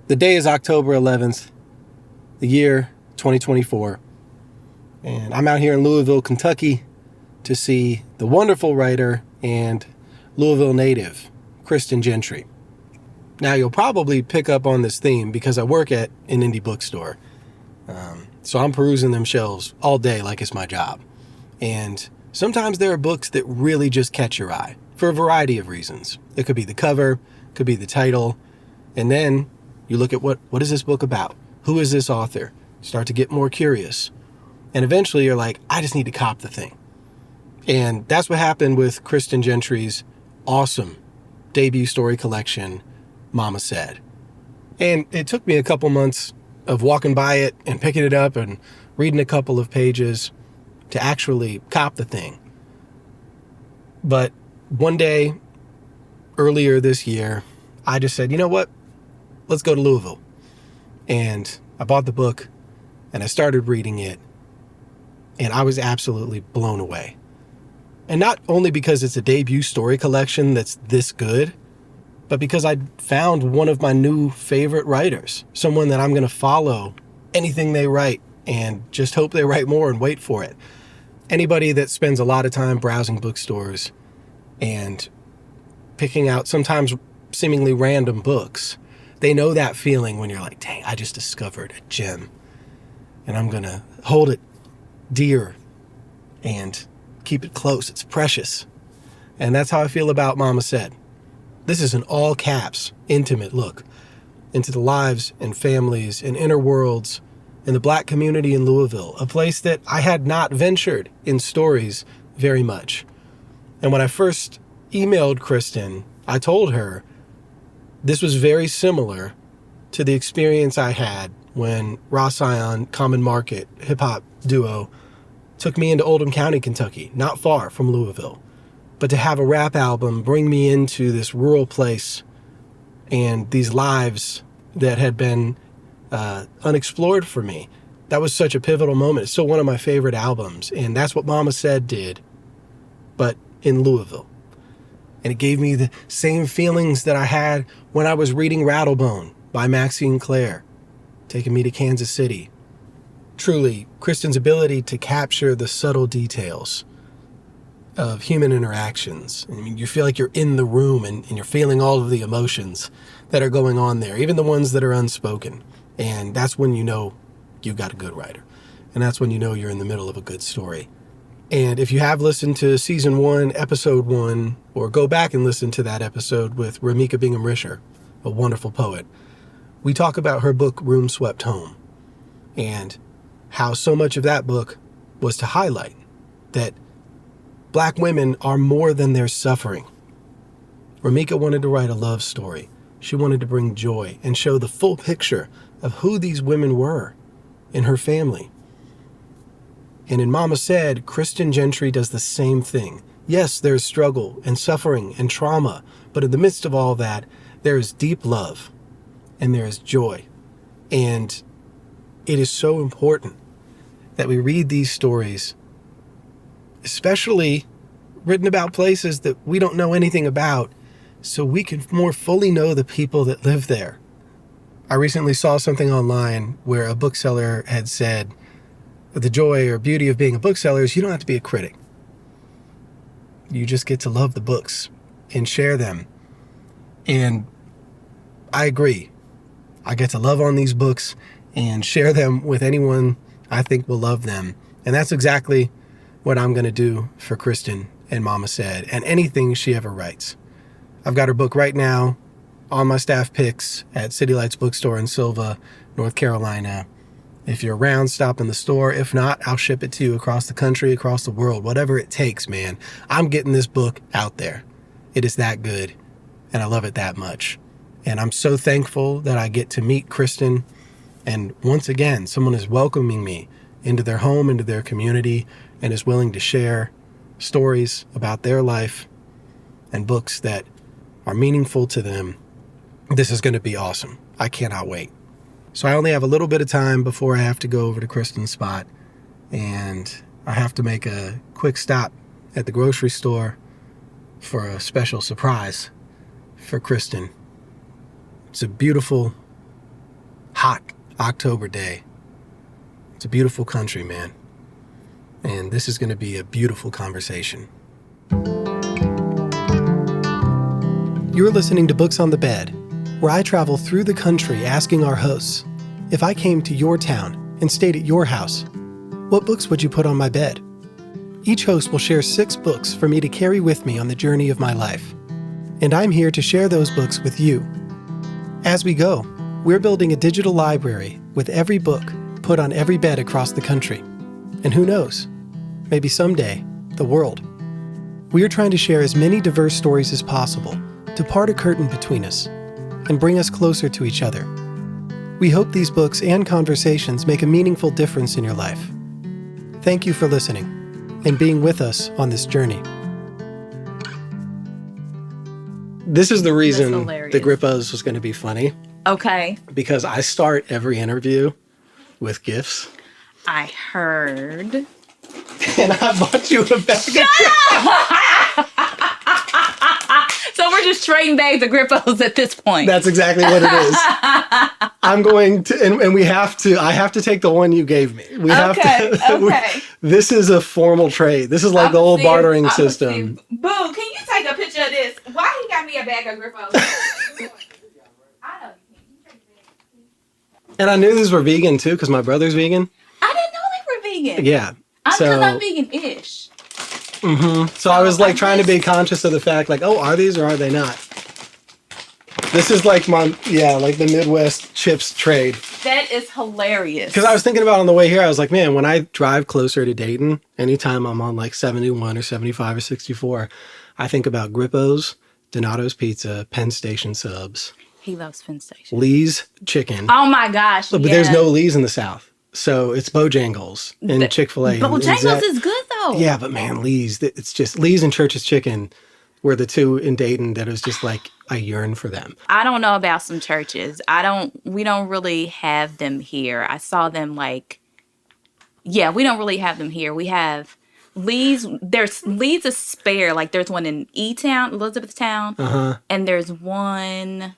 The day is October 11th, the year 2024, and I'm out here in Louisville, Kentucky to see the wonderful writer and Louisville native, Kristen Gentry. Now, you'll probably pick up on this theme because I work at an indie bookstore, so I'm perusing them shelves all day like it's my job. And sometimes there are books that really just catch your eye for a variety of reasons. It could be the cover, could be the title, and then you look at what is this book about? Who is this author? Start to get more curious. And eventually you're like, I just need to cop the thing. And that's what happened with Kristen Gentry's awesome debut story collection, Mama Said. And it took me a couple months of walking by it and picking it up and reading a couple of pages to actually cop the thing. But one day earlier this year, I just said, you know what? Let's go to Louisville. And I bought the book and I started reading it, and I was absolutely blown away. And not only because it's a debut story collection that's this good, but because I found one of my new favorite writers, someone that I'm going to follow anything they write and just hope they write more and wait for it. Anybody that spends a lot of time browsing bookstores and picking out sometimes seemingly random books, they know that feeling when you're like, dang, I just discovered a gem and I'm going to hold it dear and keep it close. It's precious. And that's how I feel about Mama Said. This is an all caps, intimate look into the lives and families and inner worlds in the Black community in Louisville, a place that I had not ventured in stories very much. And when I first emailed Kristen, I told her this was very similar to the experience I had when Ross Ion, Common Market, hip-hop duo, took me into Oldham County, Kentucky, not far from Louisville. But to have a rap album bring me into this rural place and these lives that had been unexplored for me, that was such a pivotal moment. It's still one of my favorite albums, and that's what Mama Said did, but in Louisville. And it gave me the same feelings that I had when I was reading Rattlebone by Maxine Clare, taking me to Kansas City. Truly, Kristen's ability to capture the subtle details of human interactions. I mean, you feel like you're in the room and you're feeling all of the emotions that are going on there, even the ones that are unspoken. And that's when you know you've got a good writer. And that's when you know you're in the middle of a good story. And if you have listened to season 1, episode 1, or go back and listen to that episode with Ramika Bingham, a wonderful poet, we talk about her book, Room Swept Home, and how so much of that book was to highlight that Black women are more than their suffering. Ramika wanted to write a love story. She wanted to bring joy and show the full picture of who these women were in her family. And in Mama Said, Kristen Gentry does the same thing. Yes, there's struggle and suffering and trauma, but in the midst of all that, there is deep love and there is joy. And it is so important that we read these stories, especially written about places that we don't know anything about, so we can more fully know the people that live there. I recently saw something online where a bookseller had said, the joy or beauty of being a bookseller is you don't have to be a critic. You just get to love the books and share them. And I agree. I get to love on these books and share them with anyone I think will love them. And that's exactly what I'm going to do for Kristen and Mama Said and anything she ever writes. I've got her book right now on my staff picks at City Lights Bookstore in Sylva, North Carolina. If you're around, stop in the store. If not, I'll ship it to you across the country, across the world, whatever it takes, man. I'm getting this book out there. It is that good, and I love it that much. And I'm so thankful that I get to meet Kristen. And once again, someone is welcoming me into their home, into their community, and is willing to share stories about their life and books that are meaningful to them. This is going to be awesome. I cannot wait. So I only have a little bit of time before I have to go over to Kristen's spot, and I have to make a quick stop at the grocery store for a special surprise for Kristen. It's a beautiful hot October day. It's a beautiful country, man. And this is going to be a beautiful conversation. You're listening to Books on the Bed, where I travel through the country asking our hosts, if I came to your town and stayed at your house, what books would you put on my bed? Each host will share 6 books for me to carry with me on the journey of my life. And I'm here to share those books with you. As we go, we're building a digital library with every book put on every bed across the country. And who knows, maybe someday, the world. We're trying to share as many diverse stories as possible to part a curtain between us and bring us closer to each other. We hope these books and conversations make a meaningful difference in your life. Thank you for listening and being with us on this journey. This is the reason the Grippos was going to be funny. Okay. Because I start every interview with gifts. I heard. And I bought you a bag of So we're just trading bags of Grippos at this point. That's exactly what it is. I'm going to, and I have to take the one you gave me. Okay. This is a formal trade. This is like the old bartering system. Boo, can you take a picture of this? Why he got me a bag of Grippos? I know you can. And I knew these were vegan too, because my brother's vegan. I didn't know they were vegan. Yeah. Because I'm vegan-ish. Mm-hmm. So I was like trying to be conscious of the fact, like, oh, are these or are they not? This is like like the Midwest chips trade. That is hilarious. Because I was thinking about on the way here, I was like, man, when I drive closer to Dayton, anytime I'm on like 71 or 75 or 64, I think about Grippos, Donato's Pizza, Penn Station subs. He loves Penn Station. Lee's chicken. Oh my gosh. But there's no Lee's in the South. So it's Bojangles and Chick-fil-A. Bojangles is good though. Yeah, but man, Lee's, it's just Lee's and Church's Chicken were the two in Dayton that was just like, I yearn for them. I don't know about some churches. We don't really have them here. I saw them we don't really have them here. We have Lee's. There's Lee's is spare. Like there's one in E-Town, Elizabethtown. Uh-huh. And there's one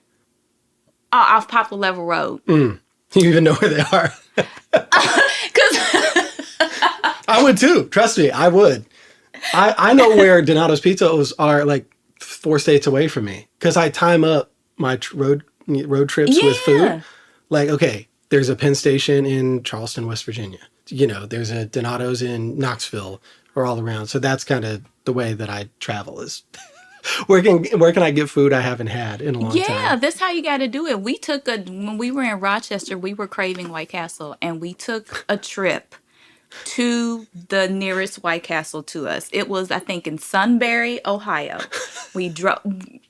off Poplar Level Road. You even know where they are. I would too. Trust me, I would. I know where Donato's Pizzas are like 4 states away from me because I time up my road trips with food. Like, okay, there's a Penn Station in Charleston, West Virginia. You know, there's a Donato's in Knoxville or all around. So that's kind of the way that I travel is where can I get food I haven't had in a long time? Yeah, that's how you got to do it. When we were in Rochester, we were craving White Castle, and we took a trip to the nearest White Castle to us. It was, I think, in Sunbury, Ohio. We drove,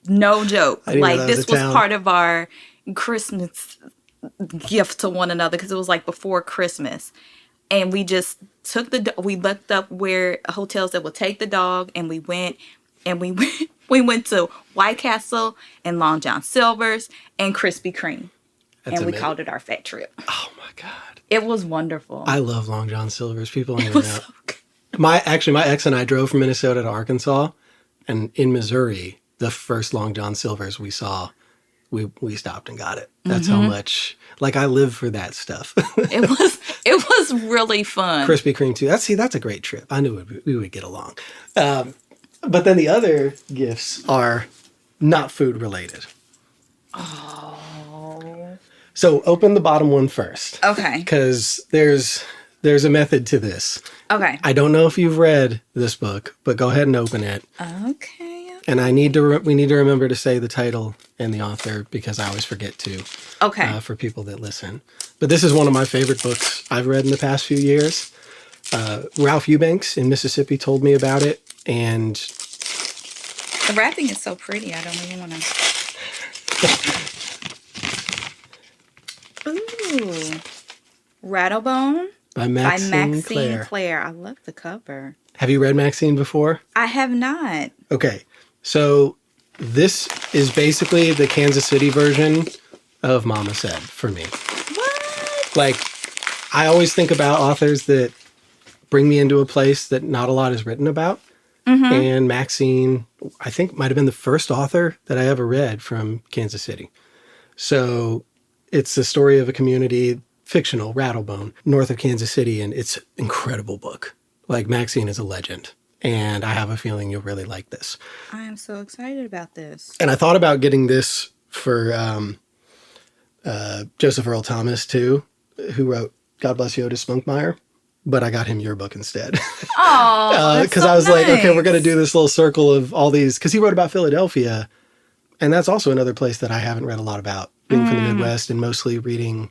no joke. Like this was part of our Christmas gift to one another because it was like before Christmas. And we just we looked up where hotels that would take the dog, and we went to White Castle and Long John Silver's and Krispy Kreme. That's amazing. We called it our fat trip. Oh my God. It was wonderful. I love Long John Silver's. People don't even know. So my ex and I drove from Minnesota to Arkansas, and in Missouri, the first Long John Silver's we saw, we stopped and got it. That's how much, like, I live for that stuff. It was really fun. Krispy Kreme too. That's a great trip. I knew we would get along. But then the other gifts are not food related. Oh. So open the bottom one first. Okay. Because there's a method to this. Okay. I don't know if you've read this book, but go ahead and open it. Okay. And we need to remember to say the title and the author because I always forget to. Okay. For people that listen. But this is one of my favorite books I've read in the past few years. Ralph Eubanks in Mississippi told me about it, and the wrapping is so pretty. I don't even want to. Ooh, Rattlebone by Maxine Clare. I love the cover. Have you read Maxine before? I have not. Okay, so this is basically the Kansas City version of Mama Said for me. What? Like, I always think about authors that bring me into a place that not a lot is written about. Mm-hmm. And Maxine, I think, might have been the first author that I ever read from Kansas City. So It's the story of a community, fictional, Rattlebone, north of Kansas City, and it's an incredible book. Like, Maxine is a legend, and I have a feeling you'll really like this. I am so excited about this. And I thought about getting this for Joseph Earl Thomas, too, who wrote God Bless You, Otis Spunkmeyer. But I got him your book instead. Oh, because I was like, okay, we're going to do this little circle of all these, because he wrote about Philadelphia. And that's also another place that I haven't read a lot about, being from the Midwest and mostly reading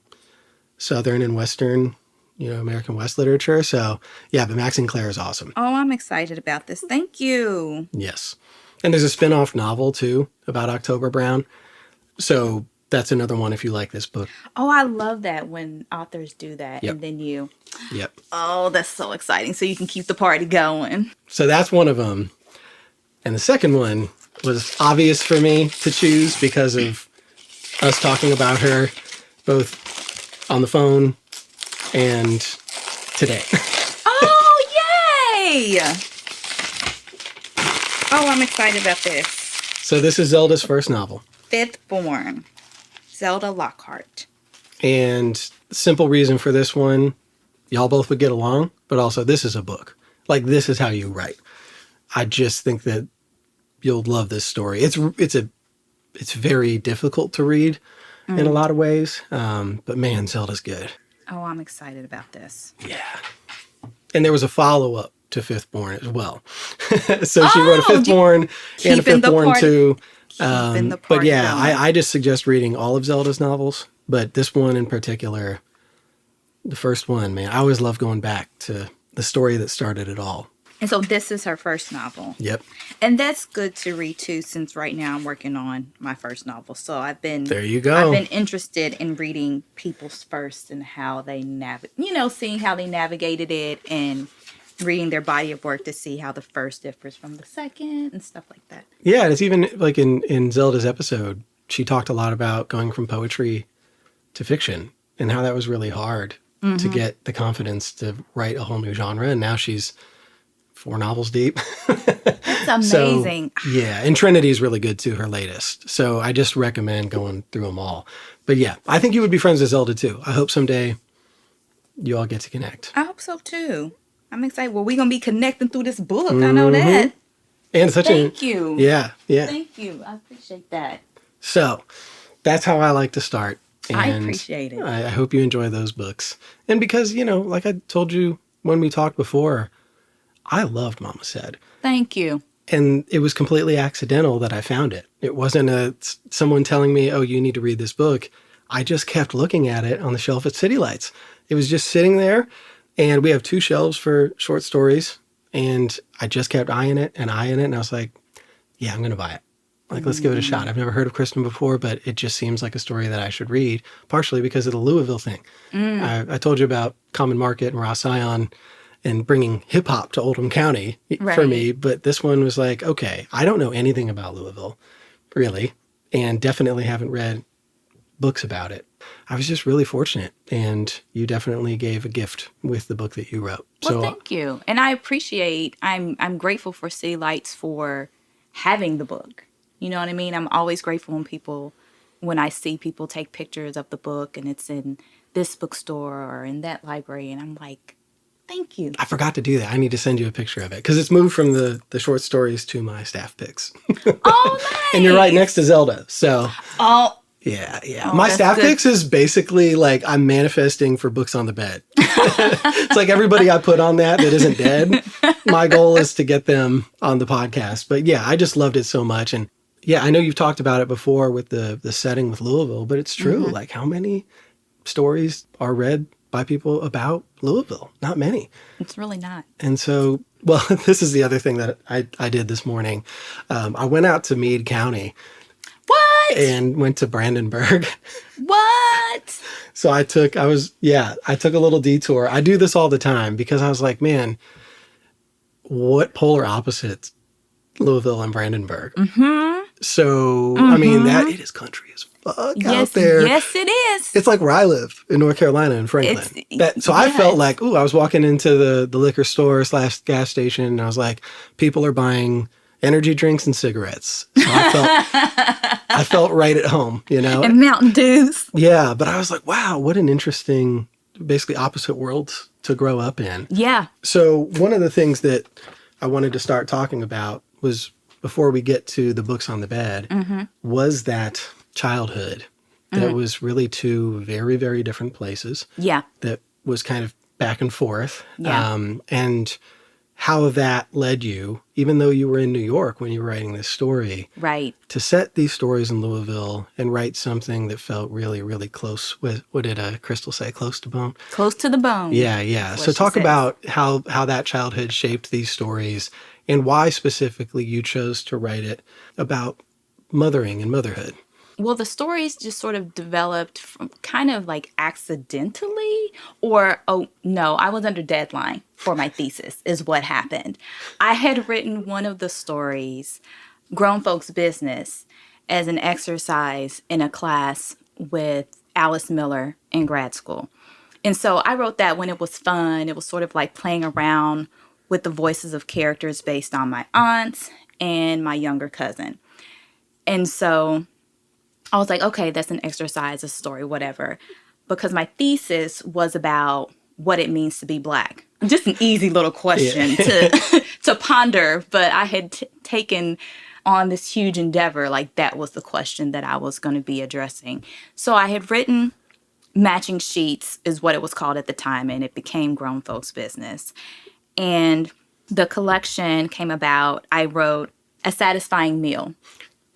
Southern and Western, American West literature. So, yeah, but Max Sinclair is awesome. Oh, I'm excited about this. Thank you. Yes. And there's a spin-off novel, too, about October Brown. So that's another one if you like this book. Oh, I love that when authors do that. Yep. And then you... Yep. Oh, that's so exciting. So you can keep the party going. So that's one of them. And the second one was obvious for me to choose because of us talking about her both on the phone and today. Oh, yay! Oh, I'm excited about this. So this is Zelda's first novel. Fifth Born, Zelda Lockhart. And the simple reason for this one, y'all both would get along, but also this is a book. Like, this is how you write. I just think that you'll love this story. It's very difficult to read in a lot of ways, but man, Zelda's good. Oh, I'm excited about this. Yeah. And there was a follow-up to Fifth Born as well. So she wrote a Fifth Born and a Fifth Born too. But yeah, I just suggest reading all of Zelda's novels, but this one in particular, the first one, man, I always love going back to the story that started it all. And so this is her first novel. Yep. And that's good to read too, since right now I'm working on my first novel. So There you go. I've been interested in reading people's first and how they seeing how they navigated it and reading their body of work to see how the first differs from the second and stuff like that. Yeah, and it's even like in Zelda's episode, she talked a lot about going from poetry to fiction and how that was really hard to get the confidence to write a whole new genre. And now she's 4 novels deep. That's amazing. So, yeah, and Trinity is really good too, her latest. So I just recommend going through them all. But yeah, I think you would be friends with Zelda too. I hope someday you all get to connect. I hope so too. I'm excited. Well, we're going to be connecting through this book. I know that. And Thank you. Yeah. Thank you. I appreciate that. So that's how I like to start. And I appreciate it. I hope you enjoy those books. And because, like I told you when we talked before, I loved Mama Said. Thank you. And it was completely accidental that I found it. It wasn't someone telling me, oh, you need to read this book. I just kept looking at it on the shelf at City Lights. It was just sitting there. And we have 2 shelves for short stories. And I just kept eyeing it. And I was like, yeah, I'm going to buy it. Like, let's give it a shot. I've never heard of Kristen before, but it just seems like a story that I should read, partially because of the Louisville thing. I told you about Common Market and Ross Ion and bringing hip hop to Oldham County for me. But this one was like, okay, I don't know anything about Louisville, really, and definitely haven't read books about it. I was just really fortunate, and you definitely gave a gift with the book that you wrote. Well, thank you. And I appreciate, I'm grateful for City Lights for having the book. You know what I mean? I'm always grateful when I see people take pictures of the book and it's in this bookstore or in that library, and I'm like, thank you. I forgot to do that. I need to send you a picture of it because it's moved from the short stories to my staff picks. Oh, nice. And you're right next to Zelda. So, oh, yeah. Oh, my staff picks is basically like I'm manifesting for books on the bed. It's like everybody I put on that isn't dead. My goal is to get them on the podcast. But yeah, I just loved it so much. And yeah, I know you've talked about it before with the setting with Louisville, but it's true. Like, how many stories are read by people about Louisville? Not many. It's really not. And so, well, this is the other thing that I did this morning. I went out to Meade County. What? And went to Brandenburg. What? So I took a little detour. I do this all the time because I was like, man, what polar opposites Louisville and Brandenburg. So, I mean, it is country as fuck out there. Yes, it is. It's like where I live in North Carolina in Franklin. I felt like, I was walking into the liquor store / gas station and I was like, people are buying energy drinks and cigarettes. So I felt right at home, you know? And Mountain Dews. Yeah, but I was like, wow, what an interesting, basically opposite worlds to grow up in. Yeah. So one of the things that I wanted to start talking about was, before we get to the books on the bed, was that childhood that was really two very, very different places. Yeah. That was kind of back and forth. Yeah. And how that led you, even though you were in New York when you were writing this story, Right. to set these stories in Louisville and write something that felt really, really close with, what did Crystal say, close to bone? Close to the bone. Yeah, yeah. That's So what she talk says. about how that childhood shaped these stories and why specifically you chose to write it about mothering and motherhood. Well, the stories just sort of developed from kind of like accidentally, or, oh, no, I was under deadline for my thesis is what happened. I had written one of the stories, Grown Folks Business, as an exercise in a class with Alice Miller in grad school. And so I wrote that when it was fun. It was sort of like playing around with the voices of characters based on my aunts and my younger cousin. And so I was like, okay, that's an exercise, a story, whatever. Because my thesis was about what it means to be Black. Just an easy little question to ponder, but I had taken on this huge endeavor, like that was the question that I was going to be addressing. So I had written Matching Sheets is what it was called at the time, and it became Grown Folks Business. And the collection came about, I wrote A Satisfying Meal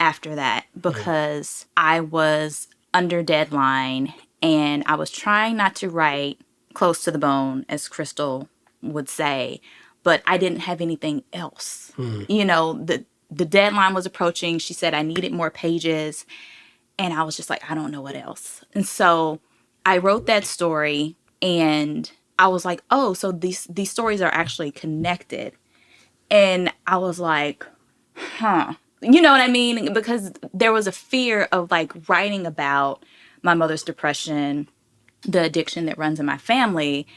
after that because I was under deadline and I was trying not to write close to the bone, as Crystal would say, but I didn't have anything else. You know, the deadline was approaching. She said I needed more pages, and I was just like, I don't know what else. And so I wrote that story, and I was like, oh, so these stories are actually connected. And I was like, huh. You know what I mean? Because there was a fear of like writing about my mother's depression, the addiction that runs in my family,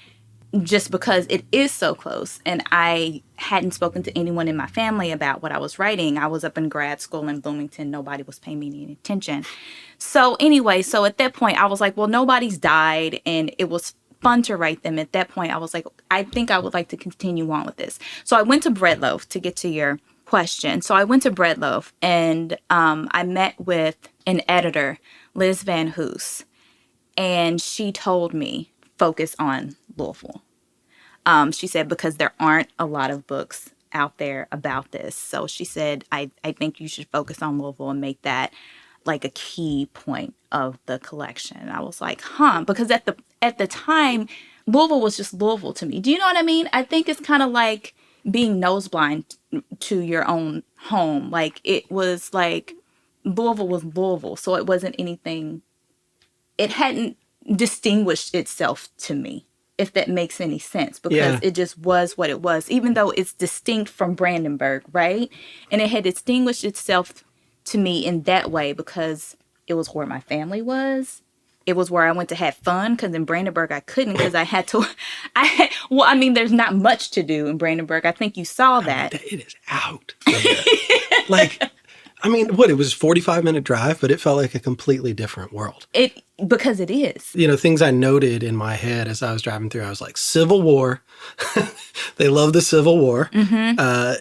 just because it is so close. And I hadn't spoken to anyone in my family about what I was writing. I was up in grad school in Bloomington. Nobody was paying me any attention. So anyway, so at that point I was like, well, nobody's died and it was fun to write them. At that point I was like, I think I would like to continue on with this. So I went to Bread Loaf to get to your question. So I went to Bread Loaf and I met with an editor, Liz Van Hoos, and she told me focus on Louisville. She said, because there aren't a lot of books out there about this. So she said, I think you should focus on Louisville and make that like a key point of the collection. And I was like, because at the time, Louisville was just Louisville to me. Do you know what I mean? I think it's kind of like being nose blind to your own home. Like it was like Louisville was Louisville. So it wasn't anything, it hadn't distinguished itself to me, if that makes any sense, because it just was what it was, even though it's distinct from Brandenburg, right? And it had distinguished itself to me in that way because it was where my family was. It was where I went to have fun, because in Brandenburg I couldn't, because I had to, there's not much to do in Brandenburg. I think you saw that. It is out. Like, it was a 45-minute drive, but it felt like a completely different world. Because it is. You know, things I noted in my head as I was driving through, I was like, Civil War. They love the Civil War.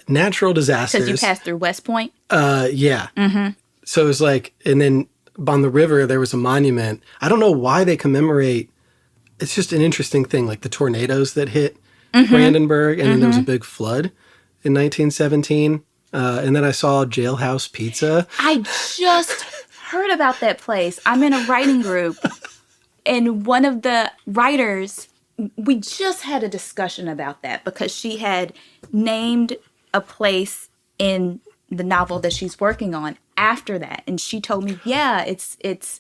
Natural disasters. Because you passed through West Point? Yeah. So it was like, and then on the river, there was a monument. I don't know why they commemorate. It's just an interesting thing, like the tornadoes that hit Brandenburg, and then there was a big flood in 1917. And then I saw Jailhouse Pizza. I just heard about that place. I'm in a writing group, and one of the writers, we just had a discussion about that because she had named a place in the novel that she's working on after that. And she told me, it's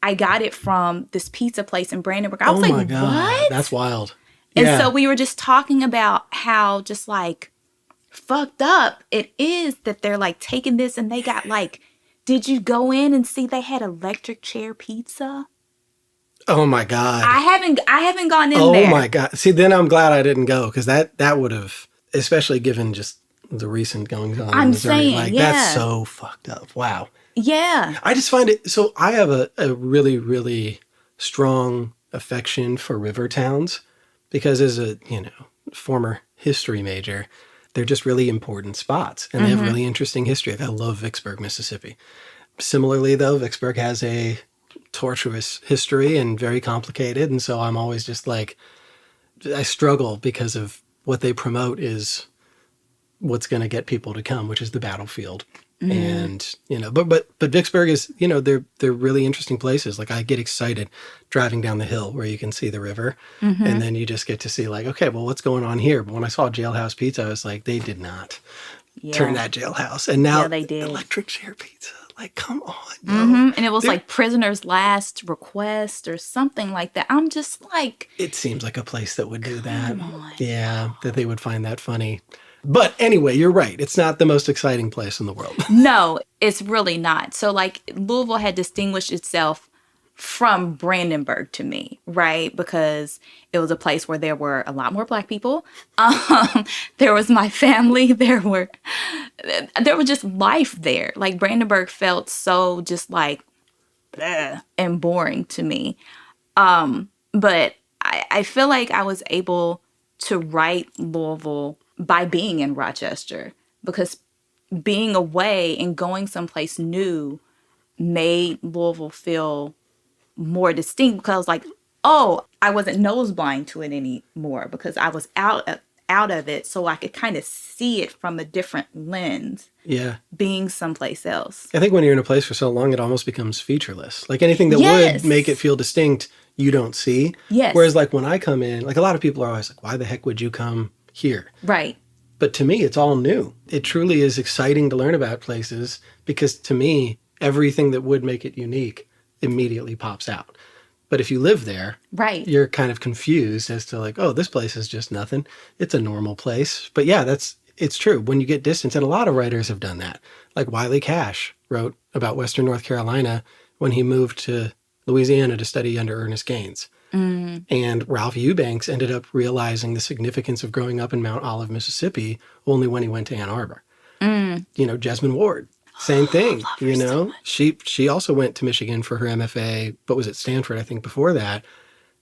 I got it from this pizza place in Brandenburg. I was like, my God, what? That's wild. And so we were just talking about how just like fucked up it is that they're like taking this, and they got like, did you go in and see they had electric chair pizza? Oh my God. I haven't gone in there. Oh my God. See, then I'm glad I didn't go, because that would have, especially given just the recent goings on in I'm Missouri. saying, Like, yeah. that's so fucked up. Wow. Yeah. I just find it, so I have a really, really strong affection for river towns because as a, former history major, they're just really important spots and they have really interesting history. Like, I love Vicksburg, Mississippi. Similarly, though, Vicksburg has a tortuous history and very complicated. And so I'm always just like, I struggle because of what they promote is what's going to get people to come, which is the battlefield. And, but Vicksburg is, they're really interesting places. Like, I get excited driving down the hill where you can see the river. And then you just get to see like, okay, well, what's going on here? But when I saw Jailhouse Pizza, I was like, they did not turn that jailhouse. And now they did. Electric Chair Pizza. Like, come on. Yo. And it was like Prisoner's Last Request or something like that. I'm just like... It seems like a place that would do that. Yeah, that they would find that funny. But anyway, you're right. It's not the most exciting place in the world. No, it's really not. So like Louisville had distinguished itself from Brandenburg to me, right? Because it was a place where there were a lot more Black people. There was my family. There was just life there. Like Brandenburg felt so just like bleh, and boring to me. But I feel like I was able to write Louisville by being in Rochester, because being away and going someplace new made Louisville feel more distinct, because I was like, oh, I wasn't nose blind to it anymore because I was out of it, so I could kind of see it from a different lens. Yeah, being someplace else. I think when you're in a place for so long, it almost becomes featureless. Like anything that would make it feel distinct, you don't see. Yes. Whereas like when I come in, like a lot of people are always like, why the heck would you come here? Right. But to me, it's all new. It truly is exciting to learn about places because to me, everything that would make it unique immediately pops out. But if you live there, right, you're kind of confused as to like, oh, this place is just nothing. It's a normal place. But yeah, it's true. When you get distance, and a lot of writers have done that. Like Wiley Cash wrote about Western North Carolina when he moved to Louisiana to study under Ernest Gaines. And Ralph Eubanks ended up realizing the significance of growing up in Mount Olive, Mississippi, only when he went to Ann Arbor. Jesmond Ward, same thing. So she also went to Michigan for her M.F.A, but was at Stanford, I think, before that.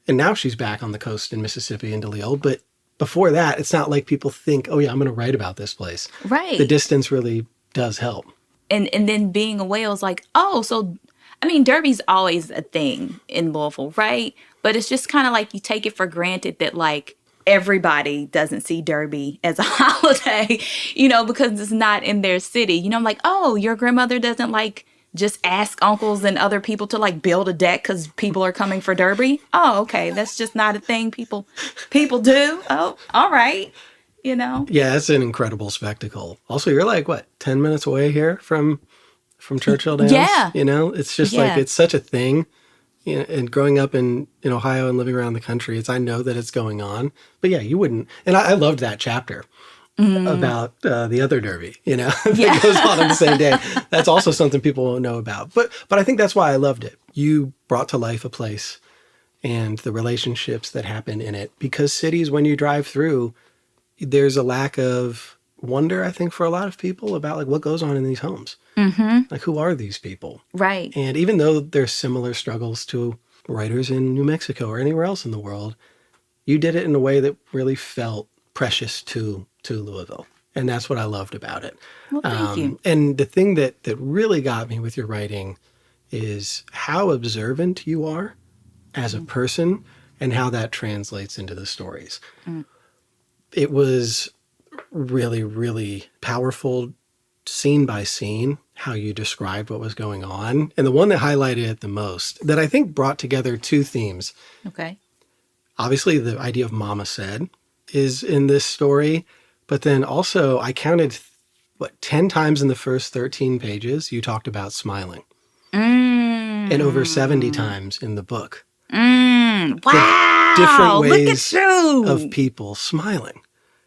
And now she's back on the coast in Mississippi in DeLisle. But before that, it's not like people think, oh yeah, I'm going to write about this place. Right. The distance really does help. And then being away, I was like, oh, so, I mean, Derby's always a thing in Louisville, right? But it's just kind of like you take it for granted that like everybody doesn't see Derby as a holiday, because it's not in their city. I'm like, oh, your grandmother doesn't like just ask uncles and other people to like build a deck because people are coming for Derby. Oh, okay. That's just not a thing people do. Oh, all right. Yeah, it's an incredible spectacle. Also, you're like, what, 10 minutes away here from Churchill Downs? Yeah. It's just like, it's such a thing. And growing up in Ohio and living around the country, I know that it's going on. But yeah, you wouldn't. And I loved that chapter about the other Derby, that goes on the same day. That's also something people won't know about. But I think that's why I loved it. You brought to life a place and the relationships that happen in it. Because cities, when you drive through, there's a lack of wonder, I think, for a lot of people about like what goes on in these homes. Like, who are these people? Right. And even though there's similar struggles to writers in New Mexico or anywhere else in the world, you did it in a way that really felt precious to Louisville. And that's what I loved about it. Well, thank you. And the thing that really got me with your writing is how observant you are as a person and how that translates into the stories. It was really, really powerful, scene by scene, how you described what was going on. And the one that highlighted it the most, that I think brought together two themes. Okay. Obviously, the idea of Mama Said is in this story, but then also I counted, 10 times in the first 13 pages, you talked about smiling. And over 70 times in the book. Wow! Different ways Look at you! of people smiling.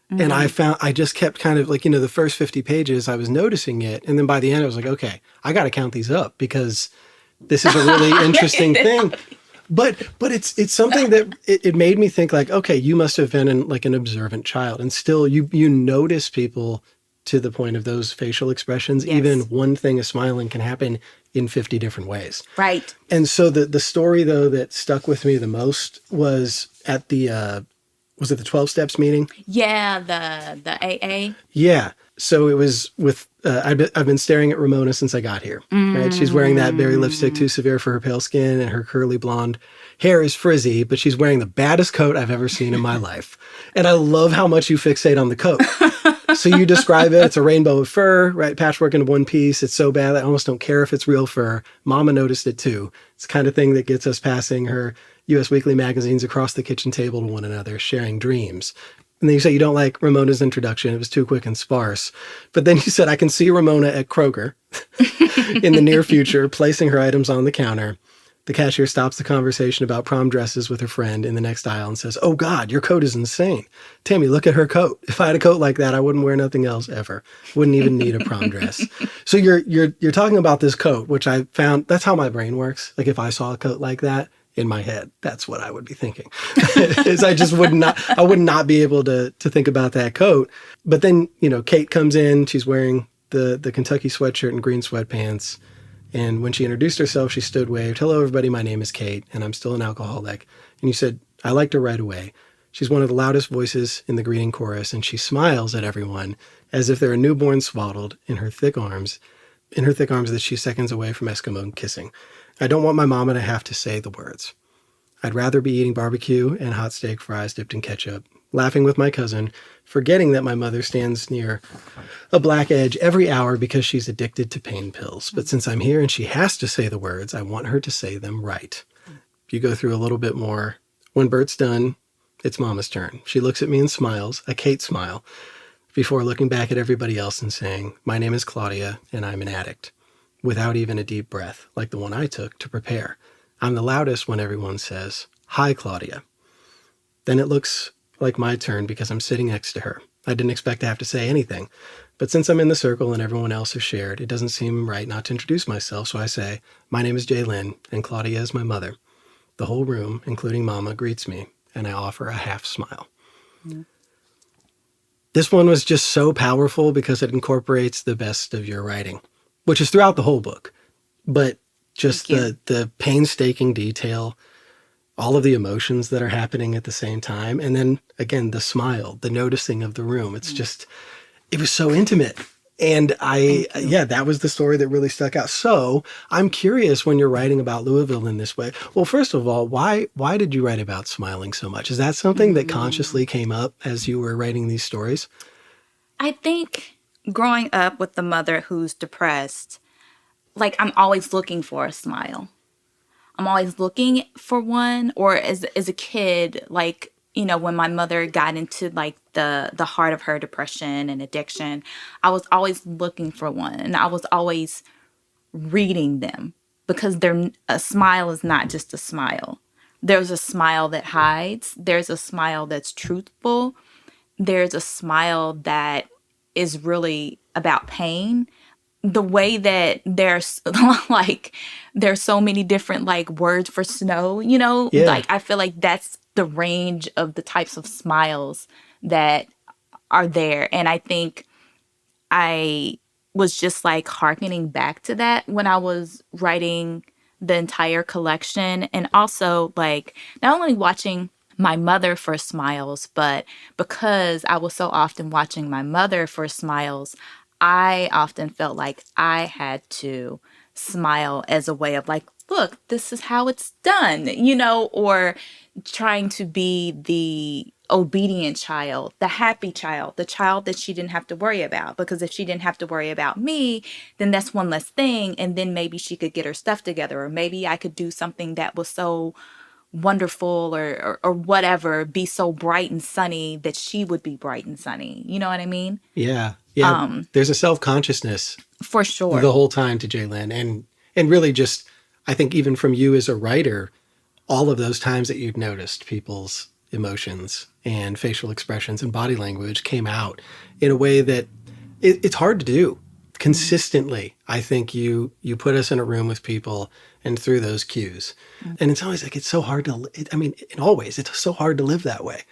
And I just kept kind of like, the first 50 pages, I was noticing it. And then by the end, I was like, okay, I got to count these up because this is a really interesting thing. But it's something that it made me think like, okay, you must have been an observant child. And still you notice people to the point of those facial expressions. Yes. Even one thing of smiling can happen in 50 different ways. Right. And so the story, though, that stuck with me the most was at was it the 12 Steps meeting? Yeah, the AA. Yeah. So it was with, I've been staring at Ramona since I got here, right? She's wearing that berry lipstick, too severe for her pale skin, and her curly blonde hair is frizzy, but she's wearing the baddest coat I've ever seen in my life. And I love how much you fixate on the coat. So you describe it, it's a rainbow of fur, right? Patchwork in one piece. It's so bad I almost don't care if it's real fur. Mama noticed it too. It's the kind of thing that gets us passing her U.S. Weekly magazines across the kitchen table to one another, sharing dreams. And then you say you don't like Ramona's introduction. It was too quick and sparse. But then you said, I can see Ramona at Kroger in the near future, placing her items on the counter. The cashier stops the conversation about prom dresses with her friend in the next aisle and says, oh God, your coat is insane. Tammy, look at her coat. If I had a coat like that, I wouldn't wear nothing else ever. Wouldn't even need a prom dress. So you're talking about this coat, which I found, that's how my brain works. Like if I saw a coat like that in my head, that's what I would be thinking. Is I would not be able to think about that coat. But then, Kate comes in, she's wearing the Kentucky sweatshirt and green sweatpants. And when she introduced herself, she stood, waved, hello, everybody, my name is Kate, and I'm still an alcoholic. And you said, I liked her right away. She's one of the loudest voices in the greeting chorus, and she smiles at everyone as if they're a newborn swaddled in her thick arms that she's seconds away from Eskimo kissing. I don't want my mama to have to say the words. I'd rather be eating barbecue and hot steak fries dipped in ketchup, laughing with my cousin, forgetting that my mother stands near a black edge every hour because she's addicted to pain pills. But since I'm here and she has to say the words, I want her to say them right. You go through a little bit more. When Bert's done, it's Mama's turn. She looks at me and smiles, a Kate smile, before looking back at everybody else and saying, my name is Claudia and I'm an addict, without even a deep breath, like the one I took to prepare. I'm the loudest when everyone says, hi, Claudia. Then it looks like my turn because I'm sitting next to her. I didn't expect to have to say anything, but since I'm in the circle and everyone else has shared, it doesn't seem right not to introduce myself, so I say, my name is Jay Lynn, and Claudia is my mother. The whole room, including Mama, greets me, and I offer a half smile. Mm. This one was just so powerful because it incorporates the best of your writing, which is throughout the whole book, but just the painstaking detail, all of the emotions that are happening at the same time. And then again, the smile, the noticing of the room. It's just, it was so intimate. And that was the story that really stuck out. So I'm curious when you're writing about Louisville in this way. Well, first of all, why did you write about smiling so much? Is that something that consciously came up as you were writing these stories? I think growing up with the mother who's depressed, like I'm always looking for a smile. I'm always looking for one. Or as a kid, like, when my mother got into like the heart of her depression and addiction, I was always looking for one. And I was always reading them because a smile is not just a smile. There's a smile that hides. There's a smile that's truthful. There's a smile that is really about pain. The way that there's so many different like words for snow, like I feel like that's the range of the types of smiles that are there. And I think I was just like hearkening back to that when I was writing the entire collection. And also like not only watching my mother for smiles, but because I was so often watching my mother for smiles, I often felt like I had to smile as a way of like, look, this is how it's done, or trying to be the obedient child, the happy child, the child that she didn't have to worry about. Because if she didn't have to worry about me, then that's one less thing. And then maybe she could get her stuff together, or maybe I could do something that was so wonderful or whatever, be so bright and sunny that she would be bright and sunny. You know what I mean? Yeah. There's a self-consciousness for sure the whole time to Jalen, and really just, I think even from you as a writer, all of those times that you've noticed people's emotions and facial expressions and body language came out in a way that it's hard to do consistently. I think you put us in a room with people and through those cues, and it's always like, it's so hard to, it's so hard to live that way.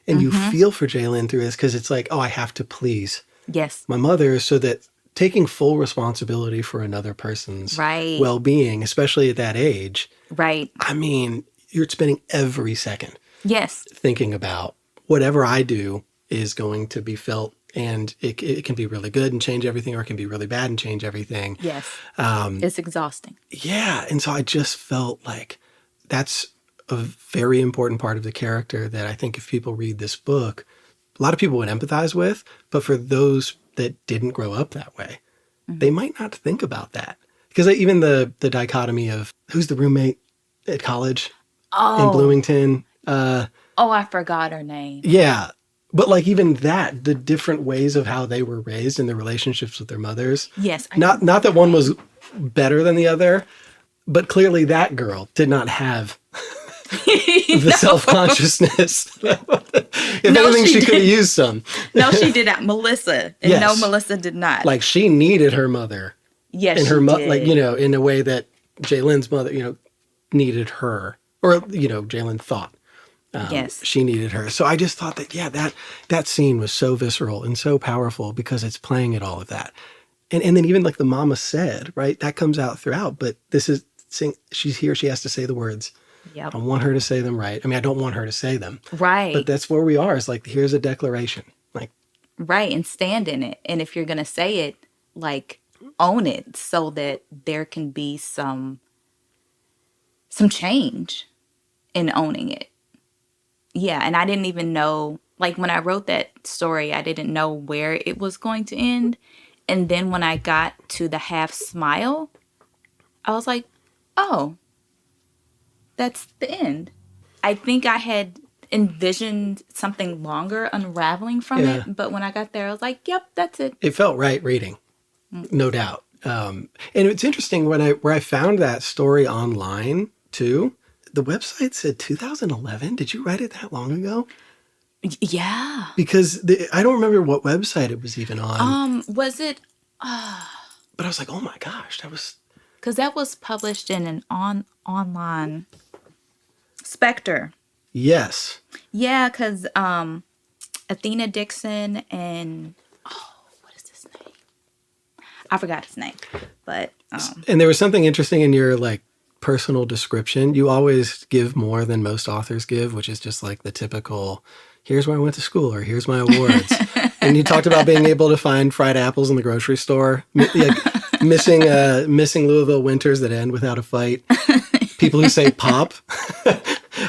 And you feel for Jalen through this because it's like, oh, I have to please Yes. my mother, so that taking full responsibility for another person's Right. well-being, especially at that age, Right. I mean, you're spending every second Yes. thinking about whatever I do is going to be felt, and it can be really good and change everything, or it can be really bad and change everything. Yes. It's exhausting. Yeah. And so I just felt like that's a very important part of the character that I think if people read this book, a lot of people would empathize with. But for those that didn't grow up that way, they might not think about that. Because even the dichotomy of who's the roommate at college in Bloomington. I forgot her name. Yeah. But like even that, the different ways of how they were raised and their relationships with their mothers. Yes. Not that one was better than the other, but clearly that girl did not have the self-consciousness. If anything, she could have used some. No, she did not. Melissa. And Yes. no, Melissa did not. Like she needed her mother. Yes, and her she did. like, you know, in a way that Jaylyn's mother, you know, needed her, or, you know, Jaylyn thought yes. she needed her. So I just thought that, yeah, that scene was so visceral and so powerful because it's playing at all of that. And then even like the mama said, right, that comes out throughout, but this is, she's here, she has to say the words. Yep. I want her to say them right. I mean, I don't want her to say them. Right. But that's where we are. It's like, here's a declaration. Like, right. And stand in it. And if you're going to say it, like, own it so that there can be some change in owning it. Yeah. And I didn't even know, like when I wrote that story, I didn't know where it was going to end. And then when I got to the half smile, I was like, oh, that's the end. I think I had envisioned something longer unraveling from it. But when I got there, I was like, yep, that's it. It felt right reading, no doubt. And it's interesting where I found that story online too. The website said 2011. Did you write it that long ago? Yeah. Because I don't remember what website it was even on. Was it? But I was like, oh my gosh, that was. Because that was published in an online Spectre. Yes. Yeah, because Athena Dixon and what is his name? I forgot his name, but and there was something interesting in your like personal description. You always give more than most authors give, which is just like the typical, here's where I went to school, or here's my awards. And you talked about being able to find fried apples in the grocery store, like missing Louisville winters that end without a fight. People who say pop.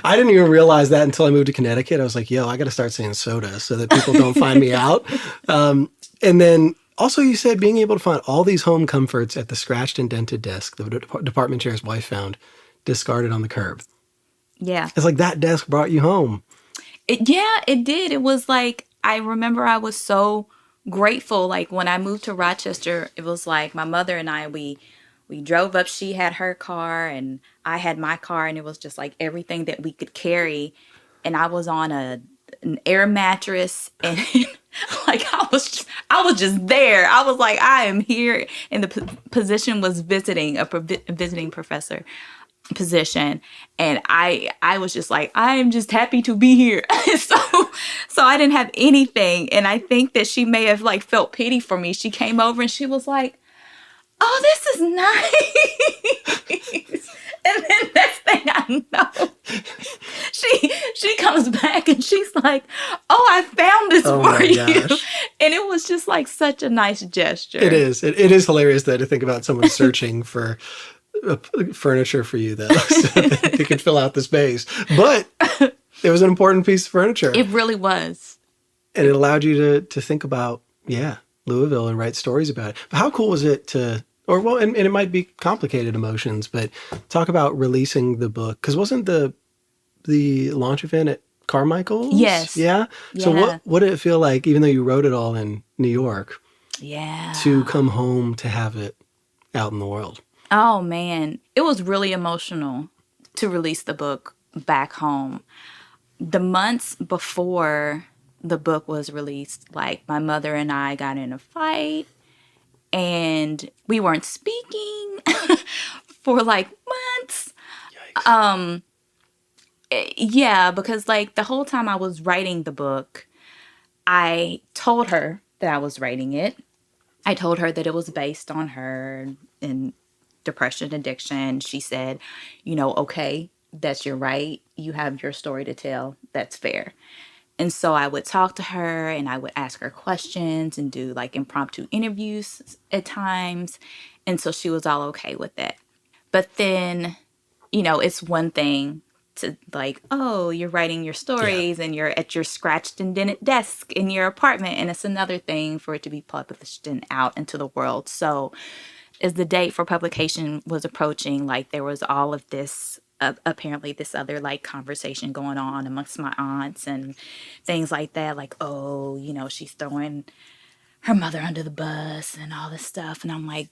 I didn't even realize that until I moved to Connecticut. I was like, yo, I got to start saying soda so that people don't find me out. And then also you said being able to find all these home comforts at the scratched and dented desk the department chair's wife found discarded on the curb. Yeah. It's like that desk brought you home. It did. It was like, I remember I was so grateful. Like when I moved to Rochester, it was like my mother and I, we drove up. She had her car and I had my car, and it was just like everything that we could carry. And I was on an air mattress, and like I was just there. I was like, I am here, and the position was visiting professor position, and I was just like, I am just happy to be here. so I didn't have anything, and I think that she may have like felt pity for me. She came over and she was like, oh, this is nice. And then next thing I know, she comes back and she's like, oh, I found this for you. Gosh. And it was just like such a nice gesture. It is. It is hilarious though to think about someone searching for furniture for you though, so that they could fill out the space. But it was an important piece of furniture. It really was. And it allowed you to think about, Louisville and write stories about it. But how cool was it and it might be complicated emotions, but talk about releasing the book. Because wasn't the launch event at Carmichael's? Yes. Yeah? So what did it feel like, even though you wrote it all in New York, to come home to have it out in the world? Oh, man. It was really emotional to release the book back home. The months before the book was released, like my mother and I got in a fight. And we weren't speaking for like months. Yikes. Yeah, because like the whole time I was writing the book, I told her that I was writing it. I told her that it was based on her and depression, addiction. She said, okay, that's your right. You have your story to tell. That's fair. And so I would talk to her and I would ask her questions and do like impromptu interviews at times. And so she was all okay with it. But then, it's one thing to like, oh, you're writing your stories and you're at your scratched and dented desk in your apartment. And it's another thing for it to be published and out into the world. So as the date for publication was approaching, like there was all of this, apparently this other like conversation going on amongst my aunts and things like that. Like, oh, she's throwing her mother under the bus and all this stuff. And I'm like,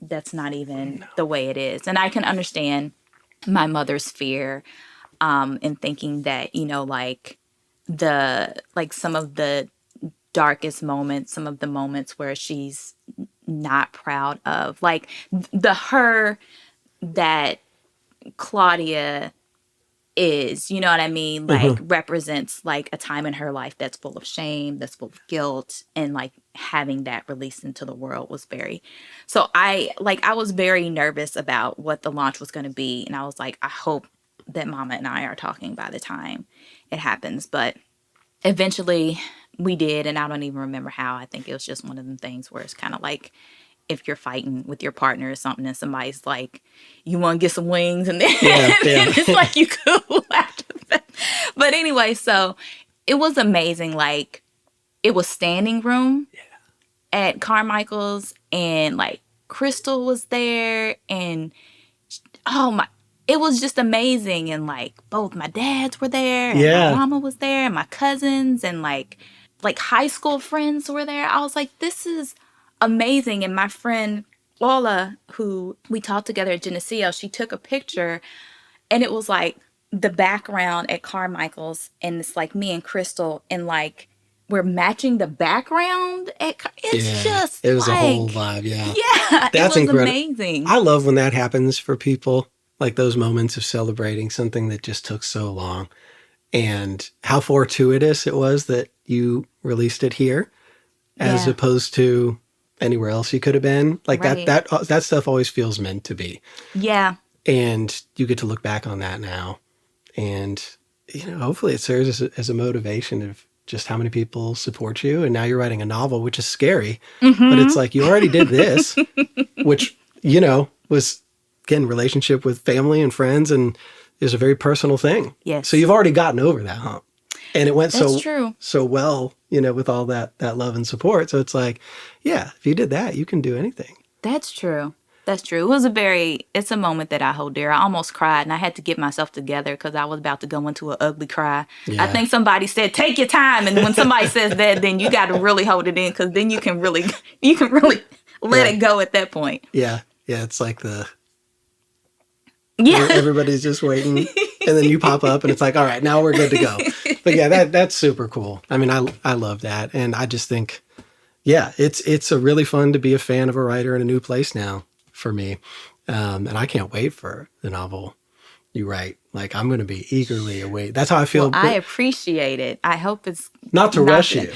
that's not even the way it is. And I can understand my mother's fear in thinking that, like some of the darkest moments, some of the moments where she's not proud of, like the her that Claudia is, you know what I mean? Like represents like a time in her life that's full of shame, that's full of guilt, and like having that released into the world was so I was very nervous about what the launch was going to be. And I was like, I hope that Mama and I are talking by the time it happens. But eventually we did. And I don't even remember how. I think it was just one of them things where it's kind of like, if you're fighting with your partner or something and somebody's like, you want to get some wings, and then it's like you cool after that. But anyway, so it was amazing. Like it was standing room at Carmichael's, and like Crystal was there, and it was just amazing. And like both my dads were there, and my mama was there, and my cousins, and like high school friends were there. I was like, this is amazing. And my friend Paula, who we taught together at Geneseo, she took a picture, and it was like the background at Carmichael's, and it's like me and Crystal, and like we're matching the background just it was like, a whole vibe. That's it was amazing. I love when that happens for people, like those moments of celebrating something that just took so long, and how fortuitous it was that you released it here as opposed to anywhere else you could have been. Like that stuff always feels meant to be. Yeah. And you get to look back on that now. And, hopefully it serves as a motivation of just how many people support you. And now you're writing a novel, which is scary. But it's like, you already did this, which, was, again, relationship with family and friends, and is a very personal thing. Yes. So you've already gotten over that hump. And it went true. so well, with all that love and support. So it's like, if you did that, you can do anything. That's true. That's true. It's a moment that I hold dear. I almost cried, and I had to get myself together because I was about to go into an ugly cry. Yeah. I think somebody said, take your time. And when somebody says that, then you got to really hold it in, because then you can really let it go at that point. Yeah. Yeah. It's like everybody's just waiting, and then you pop up and it's like, all right, now we're good to go. But that's super cool. I mean, I love that. And I just think, it's a really fun to be a fan of a writer in a new place now for me. And I can't wait for the novel you write. Like, I'm going to be eagerly await. That's how I feel. Well, I appreciate it. I hope it's not to rush you.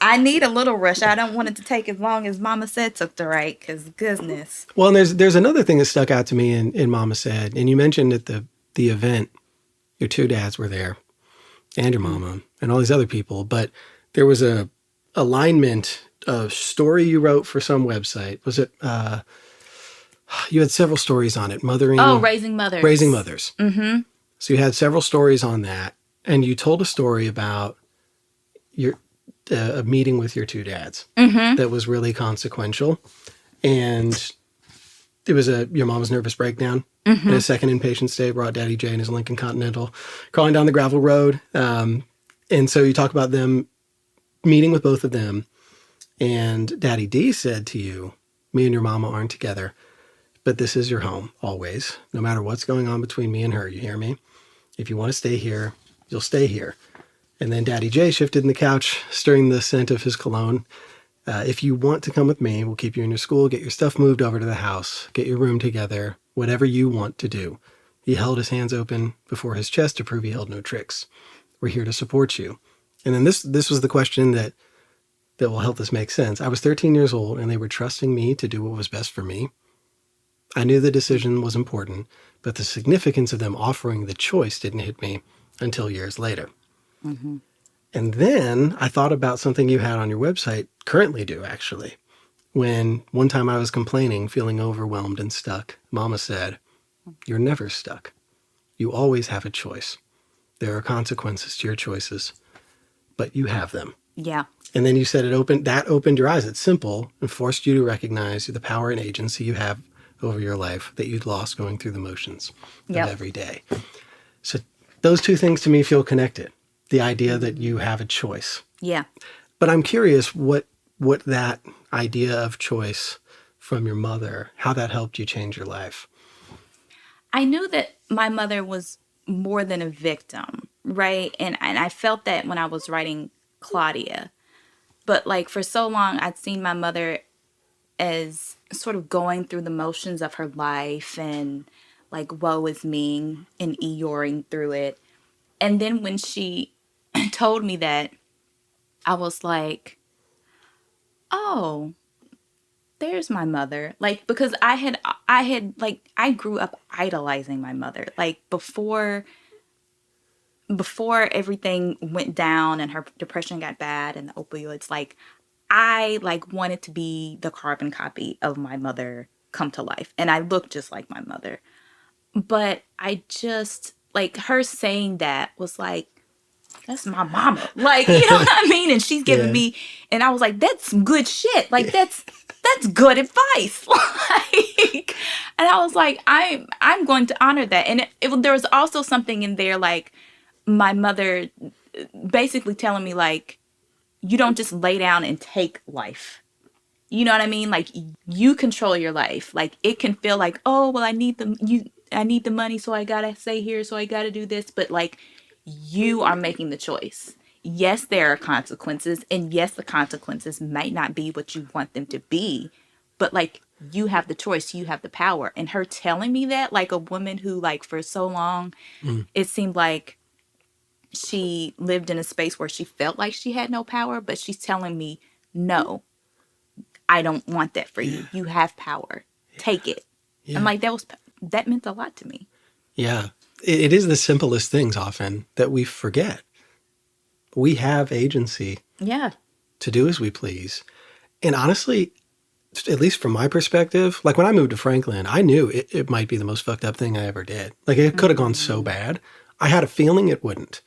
I need a little rush. I don't want it to take as long as Mama Said took to write, because goodness. Well, and there's another thing that stuck out to me in Mama Said, and you mentioned at the event, your two dads were there, and your mama, and all these other people, but there was a alignment of story you wrote for some website. Was it, you had several stories on it, Raising Mothers. Raising Mothers. Mm-hmm. So you had several stories on that, and you told a story about your a meeting with your two dads that was really consequential, and it was your mom's nervous breakdown and a second inpatient stay brought Daddy J in his Lincoln Continental crawling down the gravel road, and so you talk about them meeting with both of them, and Daddy D said to you, me and your mama aren't together, but this is your home always, no matter what's going on between me and her. You hear me? If you want to stay here, you'll stay here. And then Daddy J shifted in the couch, stirring the scent of his cologne. If you want to come with me, we'll keep you in your school, get your stuff moved over to the house, get your room together, whatever you want to do. He held his hands open before his chest to prove he held no tricks. We're here to support you. And then this was the question that that will help this make sense. I was 13 years old and they were trusting me to do what was best for me. I knew the decision was important, but the significance of them offering the choice didn't hit me until years later. Mm-hmm. And then I thought about something you had on your website, currently do actually. When one time I was complaining, feeling overwhelmed and stuck, Mama said, "You're never stuck. You always have a choice. There are consequences to your choices, but you have them." Yeah. And then you said that opened your eyes. It's simple and forced you to recognize the power and agency you have over your life that you'd lost going through the motions of every day. So those two things to me feel connected. The idea that you have a choice. Yeah. But I'm curious what that idea of choice from your mother, how that helped you change your life. I knew that my mother was more than a victim, right? And I felt that when I was writing Claudia. But like for so long, I'd seen my mother as sort of going through the motions of her life and like, woe is me, and Eeyoring through it. And then when she told me that, I was like, oh, there's my mother. Like, because I had like, I grew up idolizing my mother. Like before everything went down and her depression got bad and the opioids, like I like wanted to be the carbon copy of my mother come to life. And I looked just like my mother. But I just like her saying that was like, that's my mama. Like, you know what I mean? And she's giving me, and I was like, that's some good shit. Like that's good advice. Like, and I was like, I'm going to honor that. And there was also something in there like my mother basically telling me like, you don't just lay down and take life. You know what I mean? Like you control your life. Like it can feel like, oh, well, I need the money, so I gotta stay here, so I gotta do this. But like you are making the choice. Yes, there are consequences, and yes, the consequences might not be what you want them to be, but like you have the choice, you have the power. And her telling me that, like a woman who like for so long, it seemed like she lived in a space where she felt like she had no power, but she's telling me, no, I don't want that for you. You have power. Take it. Yeah. I'm like, that meant a lot to me. Yeah. It is the simplest things often that we forget. We have agency to do as we please. And honestly, at least from my perspective, like when I moved to Franklin, I knew it might be the most fucked up thing I ever did. Like it could have gone so bad. I had a feeling it wouldn't.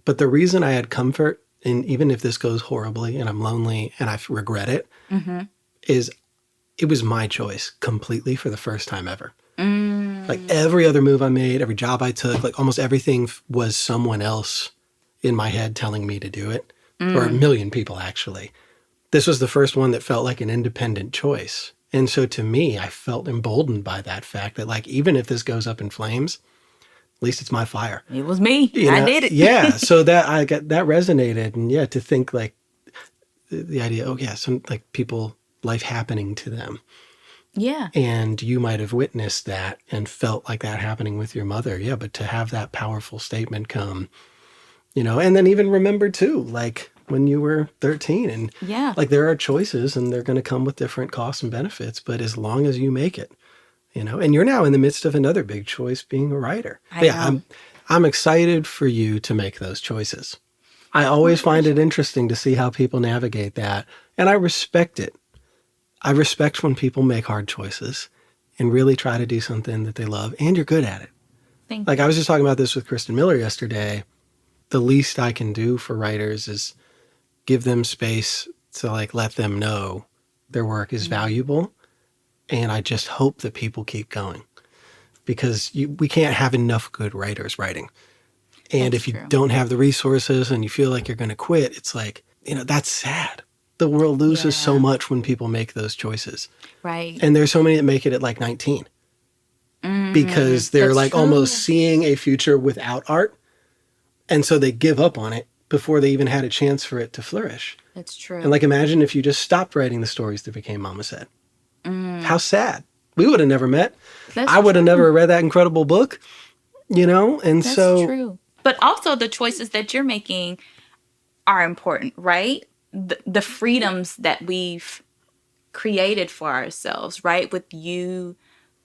But the reason I had comfort, and even if this goes horribly and I'm lonely and I regret it, is it was my choice completely for the first time ever. Like every other move I made, every job I took, like almost everything was someone else in my head telling me to do it, or a million people actually. This was the first one that felt like an independent choice. And so to me, I felt emboldened by that fact that like, even if this goes up in flames, at least it's my fire. It was me. I did it. Yeah. So that resonated. And yeah, to think like the idea, oh yeah, some like people, life happening to them. Yeah. And you might have witnessed that and felt like that happening with your mother. Yeah. But to have that powerful statement come, and then even remember too, like when you were 13 and like there are choices and they're going to come with different costs and benefits, but as long as you make it, and you're now in the midst of another big choice being a writer. I'm excited for you to make those choices. I always find it interesting to see how people navigate that. And I respect it. I respect when people make hard choices and really try to do something that they love and you're good at it. Thank you. I was just talking about this with Kristen Miller yesterday. The least I can do for writers is give them space to like let them know their work is valuable. And I just hope that people keep going because we can't have enough good writers writing. And That's if you true. don't have the resources and you feel like you're going to quit, it's like, that's sad. The world loses so much when people make those choices. Right. And there's so many that make it at like 19 because they're That's like true. almost seeing a future without art. And so they give up on it before they even had a chance for it to flourish. That's true. And like, imagine if you just stopped writing the stories that became Mama Said. How sad. We would have never met. I would have never read that incredible book, And That's true. But also the choices that you're making are important, right? the freedoms that we've created for ourselves, right? With you,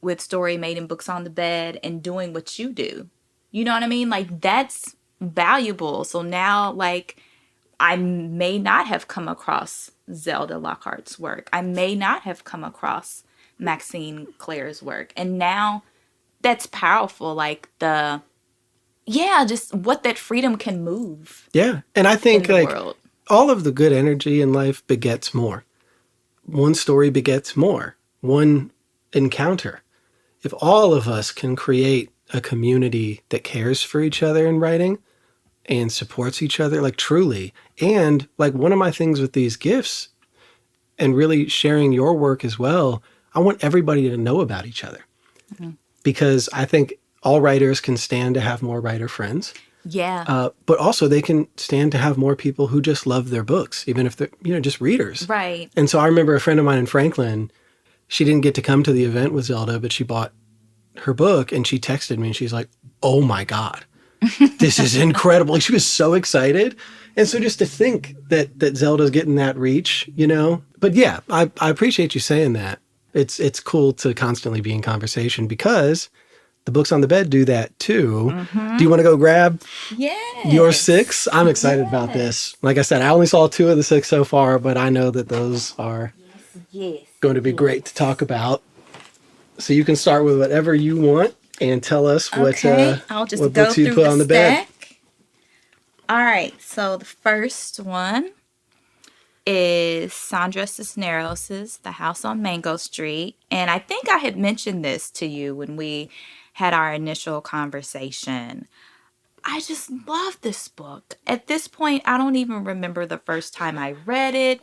with Story Made in Books on the Bed, and doing what you do. You know what I mean? Like, that's valuable. So now, like, I may not have come across Zelda Lockhart's work. I may not have come across Maxine Claire's work. And now that's powerful. Like, just what that freedom can move. Yeah. And I in think the like world. all of the good energy in life begets more. One story begets more. One encounter. If all of us can create a community that cares for each other in writing and supports each other, like truly, and like one of my things with these gifts and really sharing your work as well, I want everybody to know about each other. Mm-hmm. Because I think all writers can stand to have more writer friends. Yeah. But also they can stand to have more people who just love their books, even if they're, just readers. Right. And so I remember a friend of mine in Franklin, she didn't get to come to the event with Zelda, but she bought her book and she texted me and she's like, oh my God, this is incredible. Like, she was so excited. And so just to think that Zelda's getting that reach, but yeah, I appreciate you saying that. It's cool to constantly be in conversation because the books on the bed do that too. Mm-hmm. Do you want to go grab your 6? I'm excited about this. Like I said, I only saw 2 of the 6 so far, but I know that those are going to be great to talk about. So you can start with whatever you want and tell us what I'll just what go books you through put the on the bed. All right. So the first one is Sandra Cisneros' The House on Mango Street. And I think I had mentioned this to you when we had our initial conversation. I just love this book. At this point, I don't even remember the first time I read it.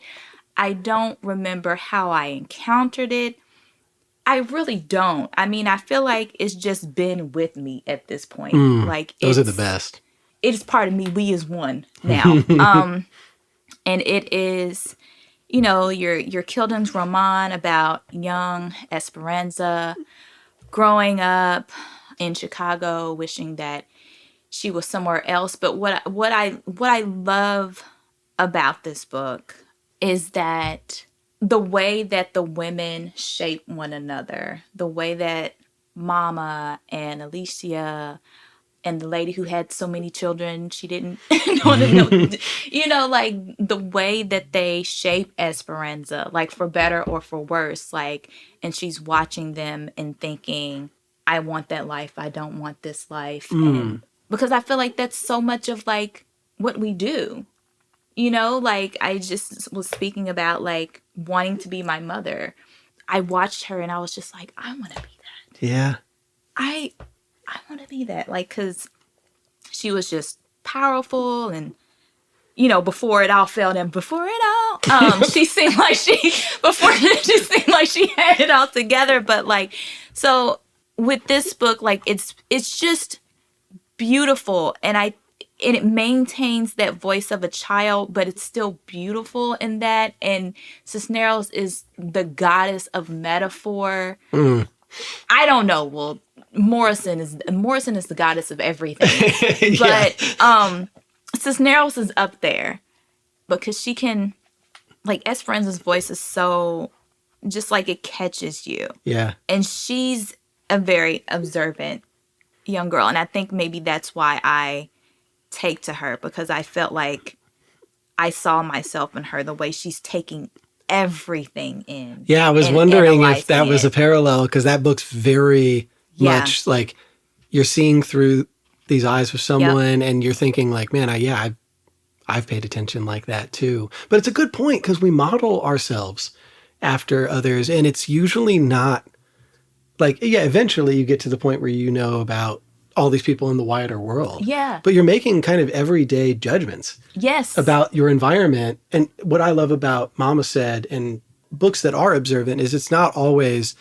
I don't remember how I encountered it. I really don't. I mean, I feel like it's just been with me at this point. Like, those are the best. It's part of me. We is one now. And it is, your Kilden's roman about young Esperanza growing up in Chicago, wishing that she was somewhere else. But what I love about this book is that the way that the women shape one another, the way that Mama and Alicia and the lady who had so many children, she didn't want to know, like the way that they shape Esperanza, like for better or for worse, like, and she's watching them and thinking, I want that life. I don't want this life. And because I feel like that's so much of like what we do. Like I just was speaking about like wanting to be my mother. I watched her and I was just like, I want to be that. Yeah. I want to be that. Like, because she was just powerful and, before it all failed and before it all, she seemed like she had it all together. But like, so with this book, like it's just beautiful. And it maintains that voice of a child, but it's still beautiful in that. And Cisneros is the goddess of metaphor. I don't know. Well, Morrison is the goddess of everything. But Cisneros is up there because she can, like, Esperanza's voice is so just like it catches you. Yeah. And she's a very observant young girl. And I think maybe that's why I take to her, because I felt like I saw myself in her, the way she's taking everything in. Yeah, I was wondering if that was a parallel, because that book's very much like you're seeing through these eyes of someone and you're thinking like, man, I've paid attention like that too. But it's a good point, because we model ourselves after others, and it's usually not like, eventually you get to the point where you know about all these people in the wider world. Yeah. But you're making kind of everyday judgments. Yes. About your environment. And what I love about Mama Said and books that are observant is it's not always,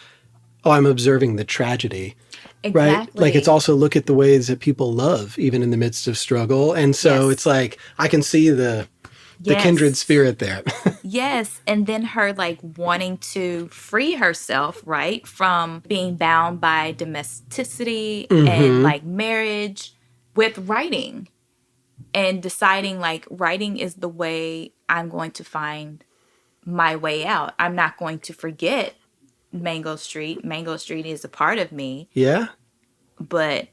oh, I'm observing the tragedy. Exactly. Right? Like, it's also look at the ways that people love, even in the midst of struggle. And so it's like, I can see the kindred spirit there. Yes. And then her like wanting to free herself, right, from being bound by domesticity and like marriage with writing, and deciding like writing is the way I'm going to find my way out. I'm not going to forget Mango Street. Mango Street is a part of me, Yeah. but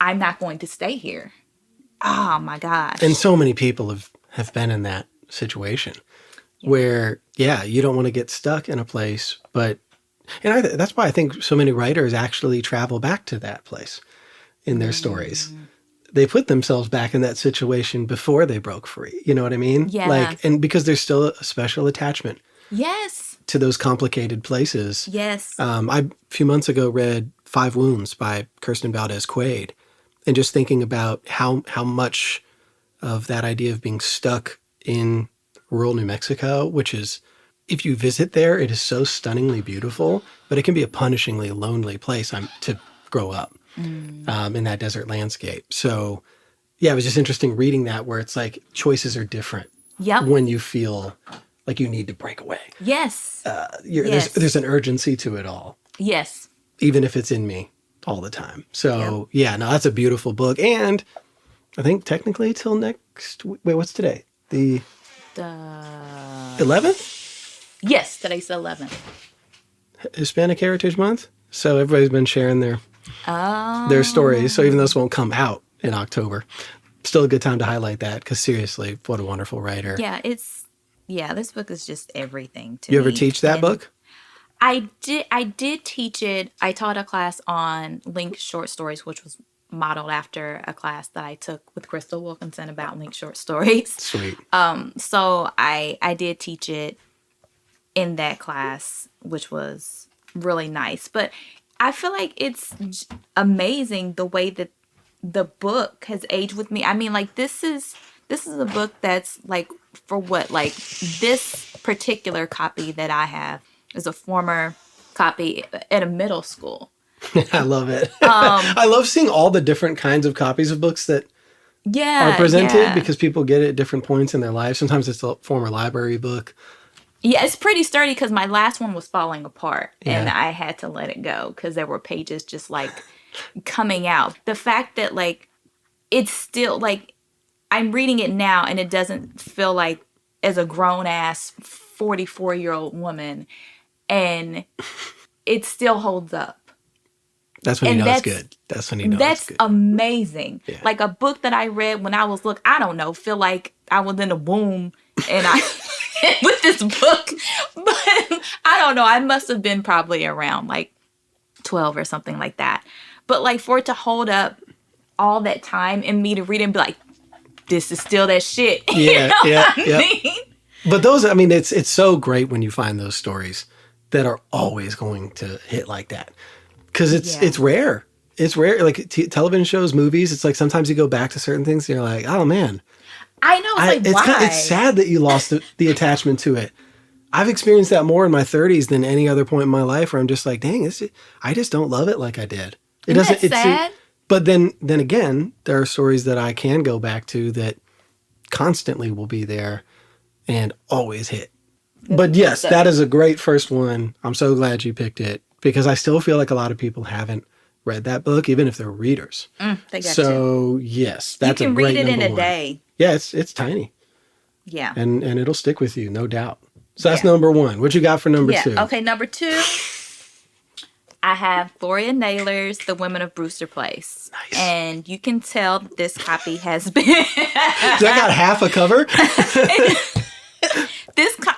I'm not going to stay here. Oh my gosh. And so many people have been in that situation where, you don't want to get stuck in a place, but, and that's why I think so many writers actually travel back to that place in their stories. They put themselves back in that situation before they broke free. You know what I mean? Yeah. Like, and because there's still a special attachment. Yes. To those complicated places. Yes. I, a few months ago, read 5 Wounds by Kirsten Valdez-Quaid, and just thinking about how much of that idea of being stuck in rural New Mexico, which is, if you visit there, it is so stunningly beautiful, but it can be a punishingly lonely place to grow up in that desert landscape. So, it was just interesting reading that, where it's like choices are different when you feel like you need to break away. Yes. There's an urgency to it all. Yes. Even if it's in me all the time. So, that's a beautiful book. And I think technically till next week. Wait, what's today? The 11th? Yes, today's the 11th. Hispanic Heritage Month. So everybody's been sharing their stories. So even though this won't come out in October, still a good time to highlight that, because seriously, what a wonderful writer. Yeah, this book is just everything to me. You ever teach that book? I did teach it. I taught a class on linked short stories, which was modeled after a class that I took with Crystal Wilkinson about linked short stories. Sweet. So I did teach it in that class, which was really nice. But I feel like it's amazing the way that the book has aged with me. I mean, like, this is a book that's like, for what, like, this particular copy that I have is a former copy at a middle school. I love it. I love seeing all the different kinds of copies of books that are presented, because people get it at different points in their life. Sometimes it's a former library book. Yeah, it's pretty sturdy, because my last one was falling apart and I had to let it go because there were pages just like coming out. The fact that, like, it's still like, I'm reading it now and it doesn't feel like, as a grown ass 44-year-old woman, and it still holds up. That's when you know it's good. That's when you know it's good. That's amazing. Yeah. Like a book that I read when I was, feel like I was in a womb and I with this book. But I don't know. I must have been probably around like 12 or something like that. But like, for it to hold up all that time and me to read it and be like, this is still that shit. Yeah, I mean? But those, I mean, it's so great when you find those stories that are always going to hit like that. Because it's rare. It's rare. Like television shows, movies, it's like sometimes you go back to certain things and you're like, oh man. I know. Why? It's sad that you lost the attachment to it. I've experienced that more in my 30s than any other point in my life, where I'm just like, dang, I just don't love it like I did. Isn't that sad? But then again, there are stories that I can go back to that constantly will be there and always hit. But yes, that is a great first one. I'm so glad you picked it, because I still feel like a lot of people haven't read that book, even if they're readers. They got so yes, that's a great you can read it in a one. day. Yeah, it's tiny. Yeah. And it'll stick with you, no doubt. So that's number one. What you got for number two? Okay, number two, I have Gloria Naylor's The Women of Brewster Place. Nice. And you can tell this copy has been... Does that got half a cover?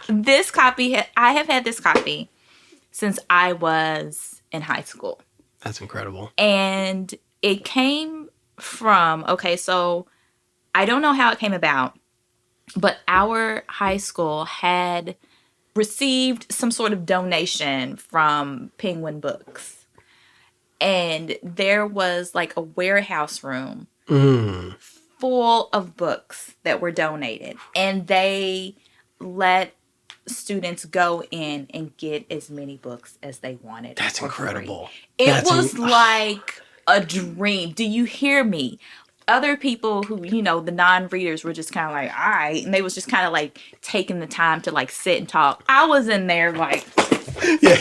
This copy, I have had this copy since I was in high school. That's incredible. And it came from, so I don't know how it came about, but our high school had received some sort of donation from Penguin Books. And there was like a warehouse room full of books that were donated. And they let students go in and get as many books as they wanted. That's incredible. It was like a dream. Do you hear me? Other people who, the non-readers were just kind of like, all right. And they was just kind of like taking the time to like sit and talk. I was in there like... Yeah.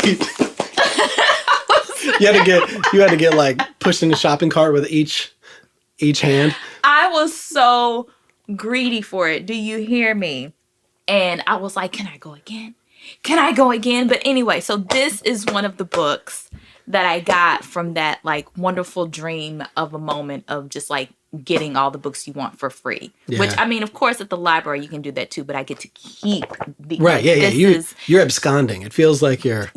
You had to get like pushed in the shopping cart with each hand. I was so greedy for it. Do you hear me? And I was like, can I go again? Can I go again? But anyway, so this is one of the books that I got from that like wonderful dream of a moment of just like getting all the books you want for free. Yeah. Which, I mean, of course, at the library you can do that too, but I get to keep because Right. Yeah. You're absconding. It feels like you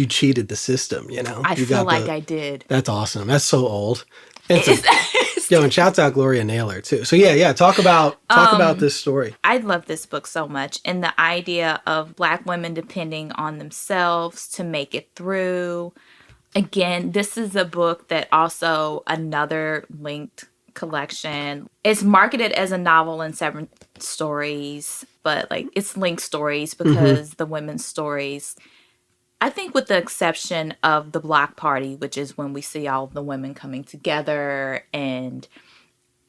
cheated the system. You know. I feel like I did. That's awesome. That's so old. And and shouts out Gloria Naylor too. So yeah. Talk about this story. I love this book so much, and the idea of Black women depending on themselves to make it through. Again, this is a book that also another linked collection. It's marketed as a novel in 7 stories, but like it's linked stories because the women's stories, I think with the exception of the block party, which is when we see all of the women coming together and,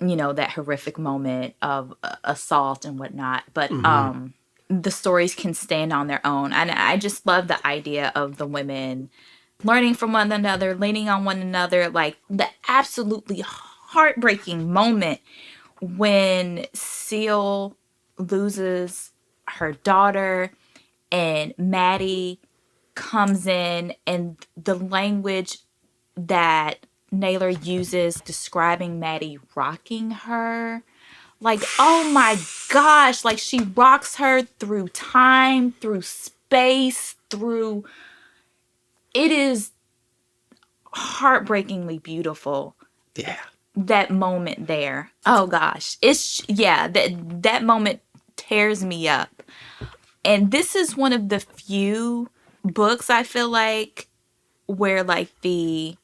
you know, that horrific moment of assault and whatnot. But the stories can stand on their own. And I just love the idea of the women learning from one another, leaning on one another, like the absolutely heartbreaking moment when Seal loses her daughter and Maddie comes in, and the language that Naylor uses describing Maddie rocking her. Like, oh my gosh, like she rocks her through time, through space, it is heartbreakingly beautiful. Yeah. That moment there. Oh gosh. That moment tears me up. And this is one of the few books I feel like where like it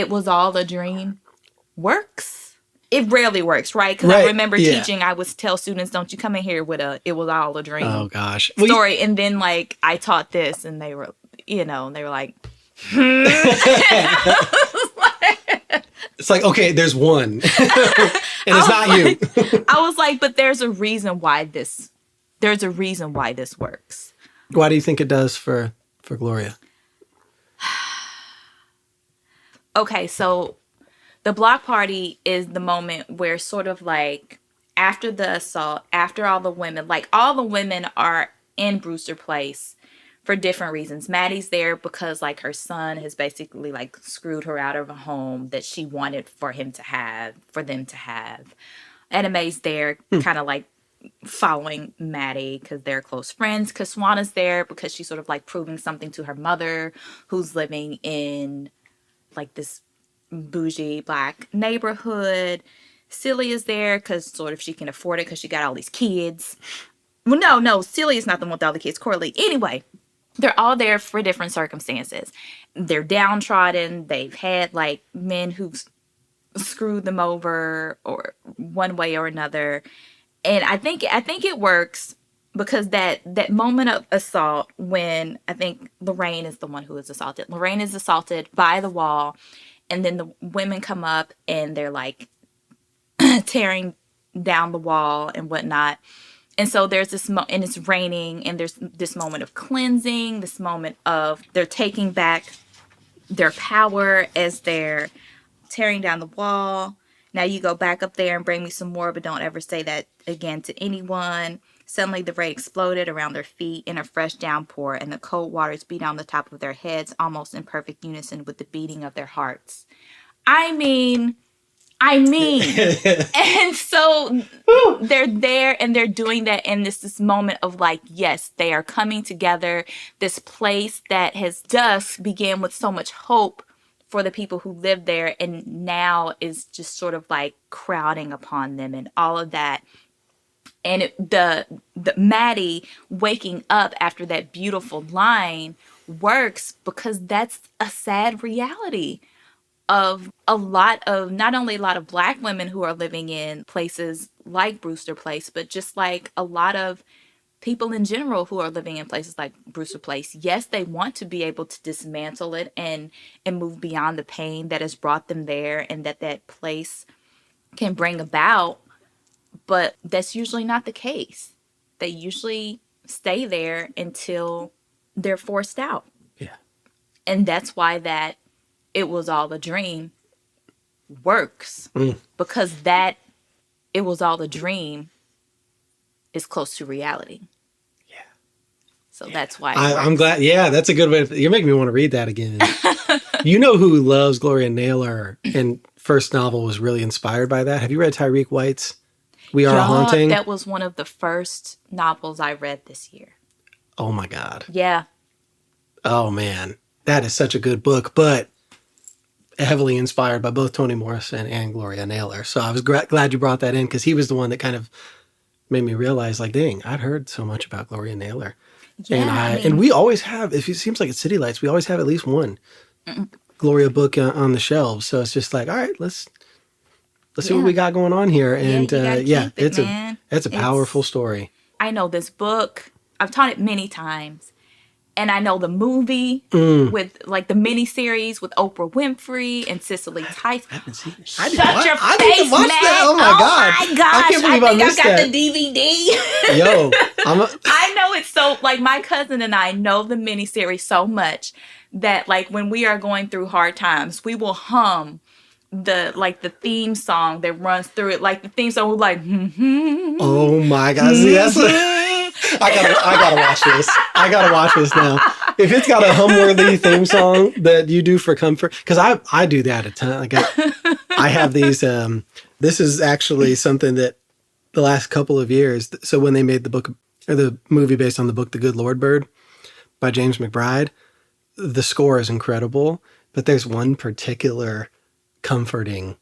was all a dream works. It rarely works, right? Because I remember teaching, I would tell students, don't you come in here with it was all a dream. Oh gosh. Story. And then like I taught this and they were, they were like, It's like, okay, there's one. And it's not like, you. I was like, but there's a reason why this works. Why do you think it does for Gloria? Okay, so the block party is the moment where sort of like after the assault, after all the women are in Brewster Place for different reasons. Maddie's there because like her son has basically like screwed her out of a home that she wanted for them to have. Mae's there kind of like following Maddie because they're close friends. Kaswana's there because she's sort of like proving something to her mother who's living in like this bougie Black neighborhood. Celia's there because sort of she can afford it because she got all these kids. Well, no, Celia's not the one with all the kids. Coralie. Anyway, they're all there for different circumstances. They're downtrodden. They've had like men who've screwed them over or one way or another. And I think it works because that moment of assault when I think Lorraine is the one who is assaulted. Lorraine is assaulted by the wall, and then the women come up and they're like tearing down the wall and whatnot. And so there's this and it's raining, and there's this moment of cleansing, this moment of they're taking back their power as they're tearing down the wall. Now you go back up there and bring me some more, but don't ever say that again to anyone. Suddenly the rain exploded around their feet in a fresh downpour, and the cold waters beat on the top of their heads, almost in perfect unison with the beating of their hearts. I mean, and so they're there and they're doing that. And this moment of like, yes, they are coming together. This place that has just began with so much hope for the people who live there, and now is just sort of like crowding upon them and all of that. And the Maddie waking up after that beautiful line works because that's a sad reality of not only a lot of Black women who are living in places like Brewster Place, but just like a lot of people in general who are living in places like Brewster Place. Yes, they want to be able to dismantle it and move beyond the pain that has brought them there and that place can bring about, but that's usually not the case. They usually stay there until they're forced out. Yeah. And that's why that it was all a dream works, because that it was all a dream is close to reality. Yeah. So that's why I'm glad. Yeah, that's a good way. You're making me want to read that again. You know who loves Gloria Naylor and first novel was really inspired by that? Have you read Tyreek White's We Are a Haunting? That was one of the first novels I read this year. Oh my God. Yeah. Oh man. That is such a good book, but heavily inspired by both Toni Morrison and Gloria Naylor. So I was glad you brought that in because he was the one that kind of made me realize, like, dang, I'd heard so much about Gloria Naylor. Yeah, and we always have, it seems like at City Lights, we always have at least one Gloria book on the shelves. So it's just like, all right, let's see what we got going on here. And it's a powerful story. I know this book. I've taught it many times. And I know the movie with like the miniseries with Oprah Winfrey and Cicely Tyson. I haven't seen it. Shut your face, I need to watch that. Oh my God. My gosh. I can't believe I missed got that. the DVD. Yo, I know it's so, like, my cousin and I know the miniseries so much that, like, when we are going through hard times, we will hum the theme song that runs through it. Like the theme song, we're like, oh my God. See, that's I gotta watch this. I gotta watch this now. If it's got a hum-worthy theme song that you do for comfort, because I do that a ton. Like I have these. This is actually something that the last couple of years. So when they made the book or the movie based on the book, The Good Lord Bird by James McBride, the score is incredible. But there's one particular comforting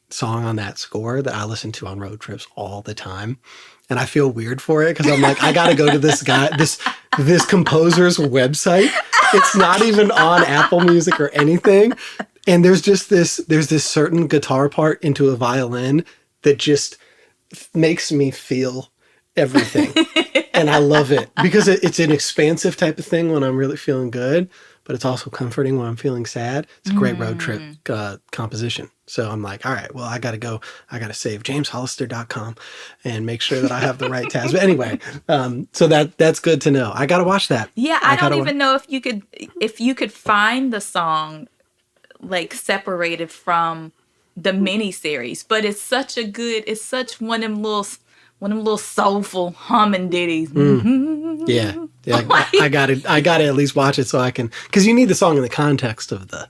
song on that score that I listen to on road trips all the time. And I feel weird for it because I'm like, I got to go to this composer's website. It's not even on Apple Music or anything. And there's this certain guitar part into a violin that just makes me feel everything. And I love it because it's an expansive type of thing when I'm really feeling good, but it's also comforting when I'm feeling sad. It's a great road trip composition. So I'm like, all right, well, I got to save jameshollister.com and make sure that I have the right tabs. But anyway, so that's good to know. I got to watch that. Yeah, I don't even know if you could find the song like separated from the mini series, but it's such one of them little soulful humming ditties. Mm-hmm. Yeah. I gotta at least watch it so I can, because you need the song in the context of the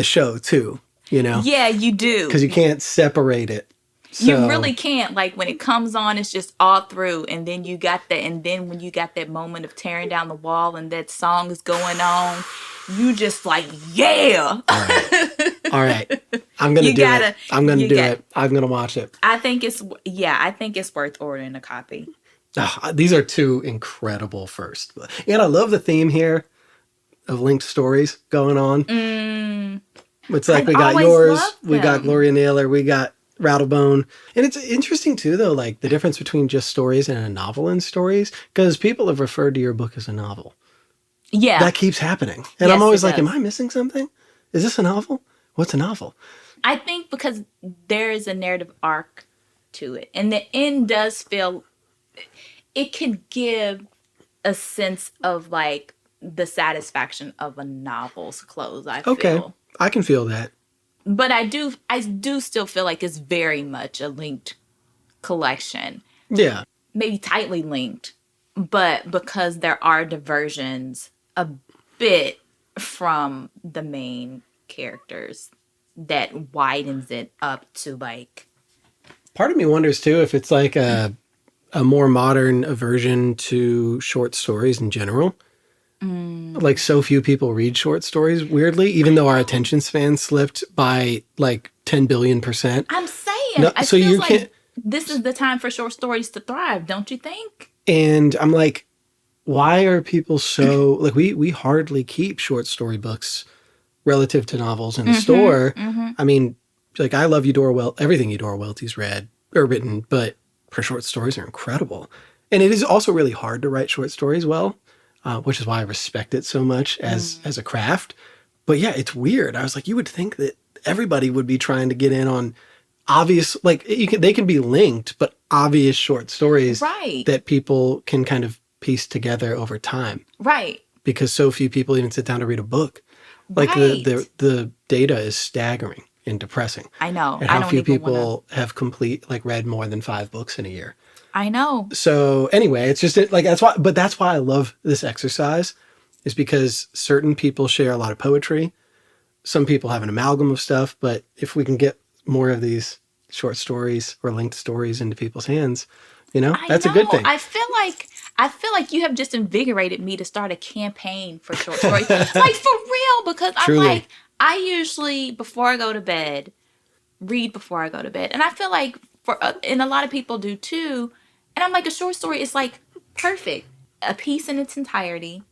show too, you know? Yeah, you do. Because you can't separate it. So. You really can't. Like when it comes on, it's just all through, and then you got that, and then when you got that moment of tearing down the wall and that song is going on, you just like, yeah. All right. I'm gonna do it. I'm gonna watch it. I think it's worth ordering a copy. These are two incredible first. And I love the theme here of linked stories going on. It's like we got yours, we got Gloria Naylor, we got Rattlebone. And it's interesting too, though, like the difference between just stories and a novel and stories, because people have referred to your book as a novel. Yeah. That keeps happening. And I'm always like, am I missing something? Is this a novel? What's a novel? I think because there is a narrative arc to it. And the end does feel, it can give a sense of like the satisfaction of a novel's close, I feel. Okay. I can feel that. But I do still feel like it's very much a linked collection. Yeah. Maybe tightly linked, but because there are diversions a bit from the main characters, that widens it up to like. Part of me wonders too if it's like a more modern aversion to short stories in general. Like so few people read short stories, weirdly, even though our attention span slipped by like 10 billion%. I'm saying, I feel like this is the time for short stories to thrive, don't you think? And I'm like, why are people so like we hardly keep short story books relative to novels in the store. I mean, like I love everything Eudora Welty's read or written, but her short stories are incredible. And it is also really hard to write short stories well, which is why I respect it so much as a craft. But yeah, it's weird. I was like, you would think that everybody would be trying to get in on obvious, like they can be linked, but obvious short stories that people can kind of piece together over time. Right. Because so few people even sit down to read a book. Like the data is staggering and depressing. I know. And how few people have read more than 5 books in a year. I know. So anyway, it's just like, that's why I love this exercise, is because certain people share a lot of poetry. Some people have an amalgam of stuff, but if we can get more of these short stories or linked stories into people's hands, that's a good thing. I feel like you have just invigorated me to start a campaign for short stories. Like, for real, because I'm like, I usually, before I go to bed, read before I go to bed. And I feel like and a lot of people do too. And I'm like, a short story is like perfect. A piece in its entirety,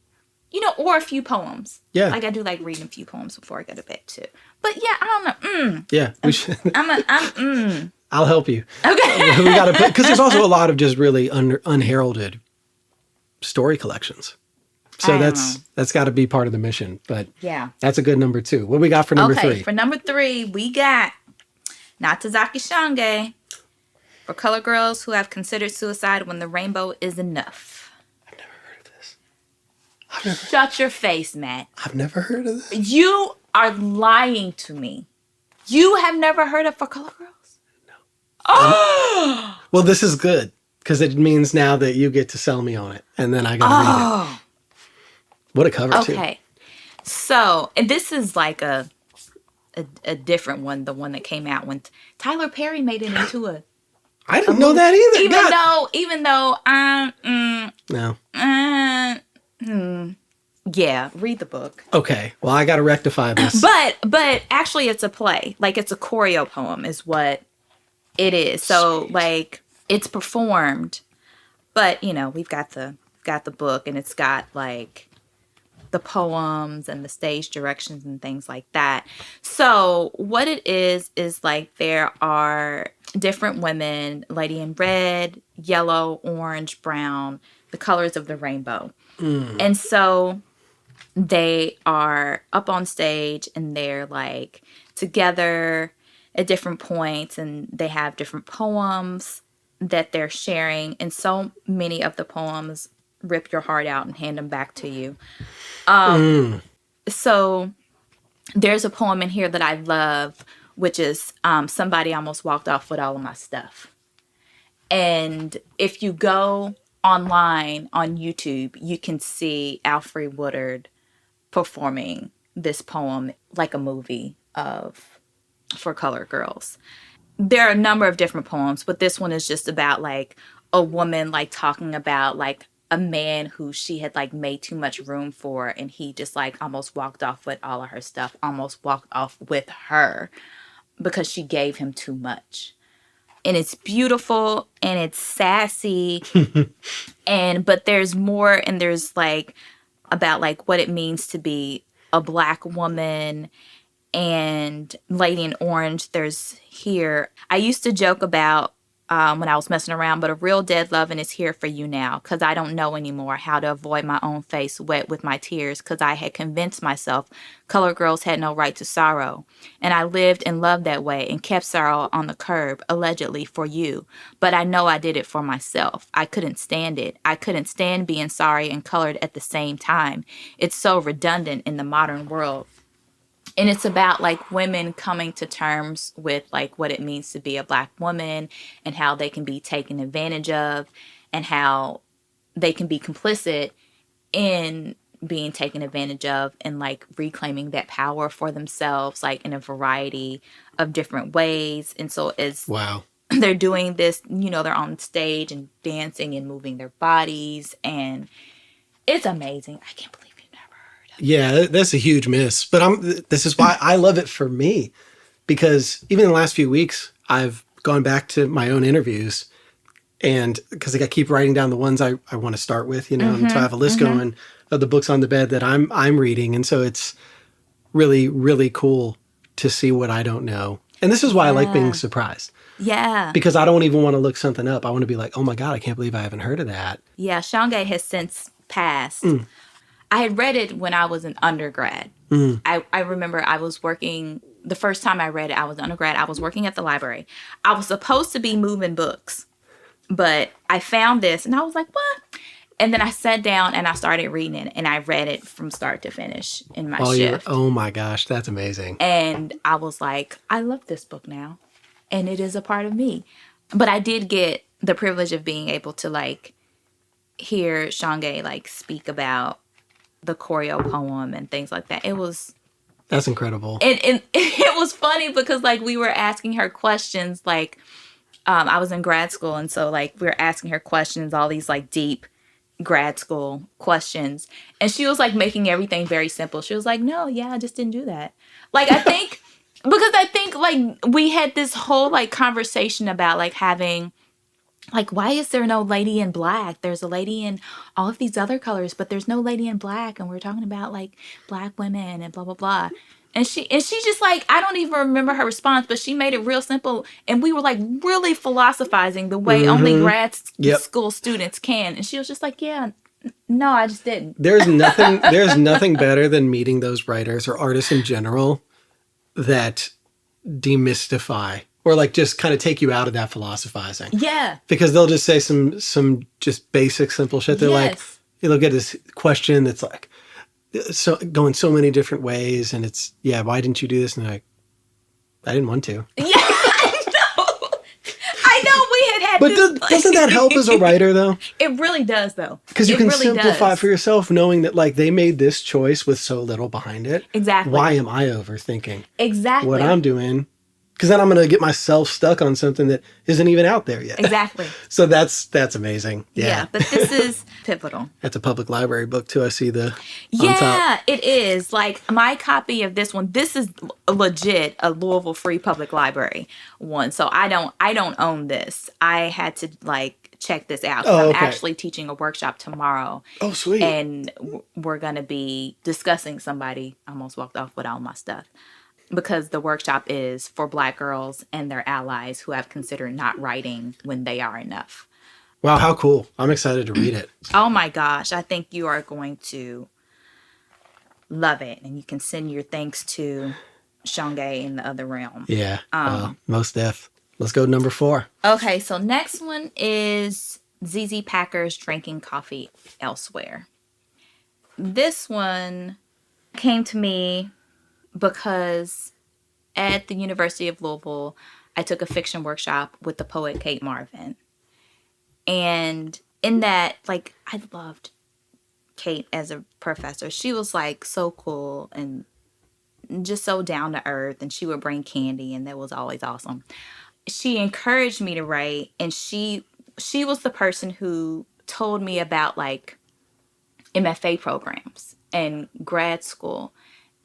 or a few poems. Yeah. Like, I do like reading a few poems before I go to bed too. But yeah, I don't know. Yeah, we should. I'm I'll help you. Okay. We got to put, because there's also a lot of just really unheralded story collections. So that's got to be part of the mission. But yeah, that's a good number 2. What we got for number 3? For number 3, we got Natazaki Shange for Color Girls Who Have Considered Suicide When the Rainbow Is Enough. I've never heard of this. Shut your face, Matt. I've never heard of this. You are lying to me. You have never heard of For Color Girls? No. Oh! Well, this is good, because it means now that you get to sell me on it, and then I got to read it. What a cover, too. Okay. So, and this is like a different one, the one that came out when Tyler Perry made it into a... I didn't know that either. Even though No. Yeah, read the book. Okay. Well, I got to rectify this. But actually it's a play. Like, it's a choreo poem is what it is. So, sweet. Like, it's performed, but we've got the book, and it's got like the poems and the stage directions and things like that. So what it is like, there are different women, lady in red, yellow, orange, brown, the colors of the rainbow. And so they are up on stage, and they're like together at different points, and they have different poems that they're sharing. And so many of the poems rip your heart out and hand them back to you. So there's a poem in here that I love, which is Somebody Almost Walked Off With All of My Stuff. And if you go online on YouTube, you can see Alfre Woodard performing this poem like a movie for Color Girls. There are a number of different poems, but this one is just about like a woman like talking about like a man who she had like made too much room for, and he just like almost walked off with all of her stuff, almost walked off with her because she gave him too much. And it's beautiful, and it's sassy, but there's more, and there's like about like what it means to be a Black woman. And Lady in Orange, there's here. I used to joke about when I was messing around, but a real dead loving is here for you now, because I don't know anymore how to avoid my own face wet with my tears, because I had convinced myself color girls had no right to sorrow. And I lived and loved that way and kept sorrow on the curb, allegedly for you. But I know I did it for myself. I couldn't stand it. I couldn't stand being sorry and colored at the same time. It's so redundant in the modern world. And it's about like women coming to terms with like what it means to be a Black woman, and how they can be taken advantage of, and how they can be complicit in being taken advantage of, and like reclaiming that power for themselves, like in a variety of different ways. And so as they're doing this, they're on stage and dancing and moving their bodies, and it's amazing. I can't believe. Yeah, that's a huge miss. But this is why I love it for me, because even in the last few weeks, I've gone back to my own interviews, and because I keep writing down the ones I want to start with, and so I have a list going of the books on the bed that I'm reading, and so it's really, really cool to see what I don't know. And this is why I like being surprised. Yeah. Because I don't even want to look something up. I want to be like, oh my God, I can't believe I haven't heard of that. Yeah, Shange has since passed. I had read it when I was an undergrad. I remember I was working, the first time I read it, I was undergrad. I was working at the library. I was supposed to be moving books, but I found this and I was like, what? And then I sat down and I started reading it, and I read it from start to finish in my shift. Oh my gosh, that's amazing. And I was like, I love this book now, and it is a part of me. But I did get the privilege of being able to like hear Shanghae like speak about the choreo poem and things like that. It was That's incredible. and it was funny because like we were asking her questions like I was in grad school, and so like we were asking her questions, all these like deep grad school questions, and she was like making everything very simple. She was like, no, yeah, I just didn't do that. Like I think because I think like we had this whole like conversation about like having like, why is there no lady in black? There's a lady in all of these other colors, but there's no lady in black, and we're talking about like black women and blah blah blah. And she just like, I don't even remember her response, but she made it real simple, and we were like really philosophizing the way only grad school students can. And she was just like, yeah, no, I just didn't. There's nothing better than meeting those writers or artists in general that demystify or like just kind of take you out of that philosophizing. Yeah. Because they'll just say some just basic, simple shit. They're like, they'll get this question that's like so going so many different ways, and it's, yeah, why didn't you do this? And they're like, I didn't want to. Yeah, I know we had but this. Doesn't that help as a writer, though? It really does, though. Because you can really simplify for yourself, knowing that like they made this choice with so little behind it. Exactly. Why am I overthinking exactly what I'm doing? Because then I'm going to get myself stuck on something that isn't even out there yet. Exactly. So that's amazing. Yeah, but this is pivotal. That's a public library book too. I see the on top. Yeah, it is. Like my copy of this one, this is legit a Louisville Free Public Library one. So I don't own this. I had to like check this out. I'm actually teaching a workshop tomorrow. Oh, sweet. And we're going to be discussing somebody. I almost walked off with all my stuff. Because the workshop is for Black girls and their allies who have considered not writing when they are enough. Wow, how cool. I'm excited to read it. Oh my gosh, I think you are going to love it. And you can send your thanks to Shanghae in the other realm. Yeah, most def. Let's go to number 4. Okay, so next one is ZZ Packer's Drinking Coffee Elsewhere. This one came to me because at the University of Louisville, I took a fiction workshop with the poet Kate Marvin. And in that, like, I loved Kate as a professor. She was, like, so cool and just so down to earth, and she would bring candy, and that was always awesome. She encouraged me to write, and she was the person who told me about, like, M.F.A. programs and grad school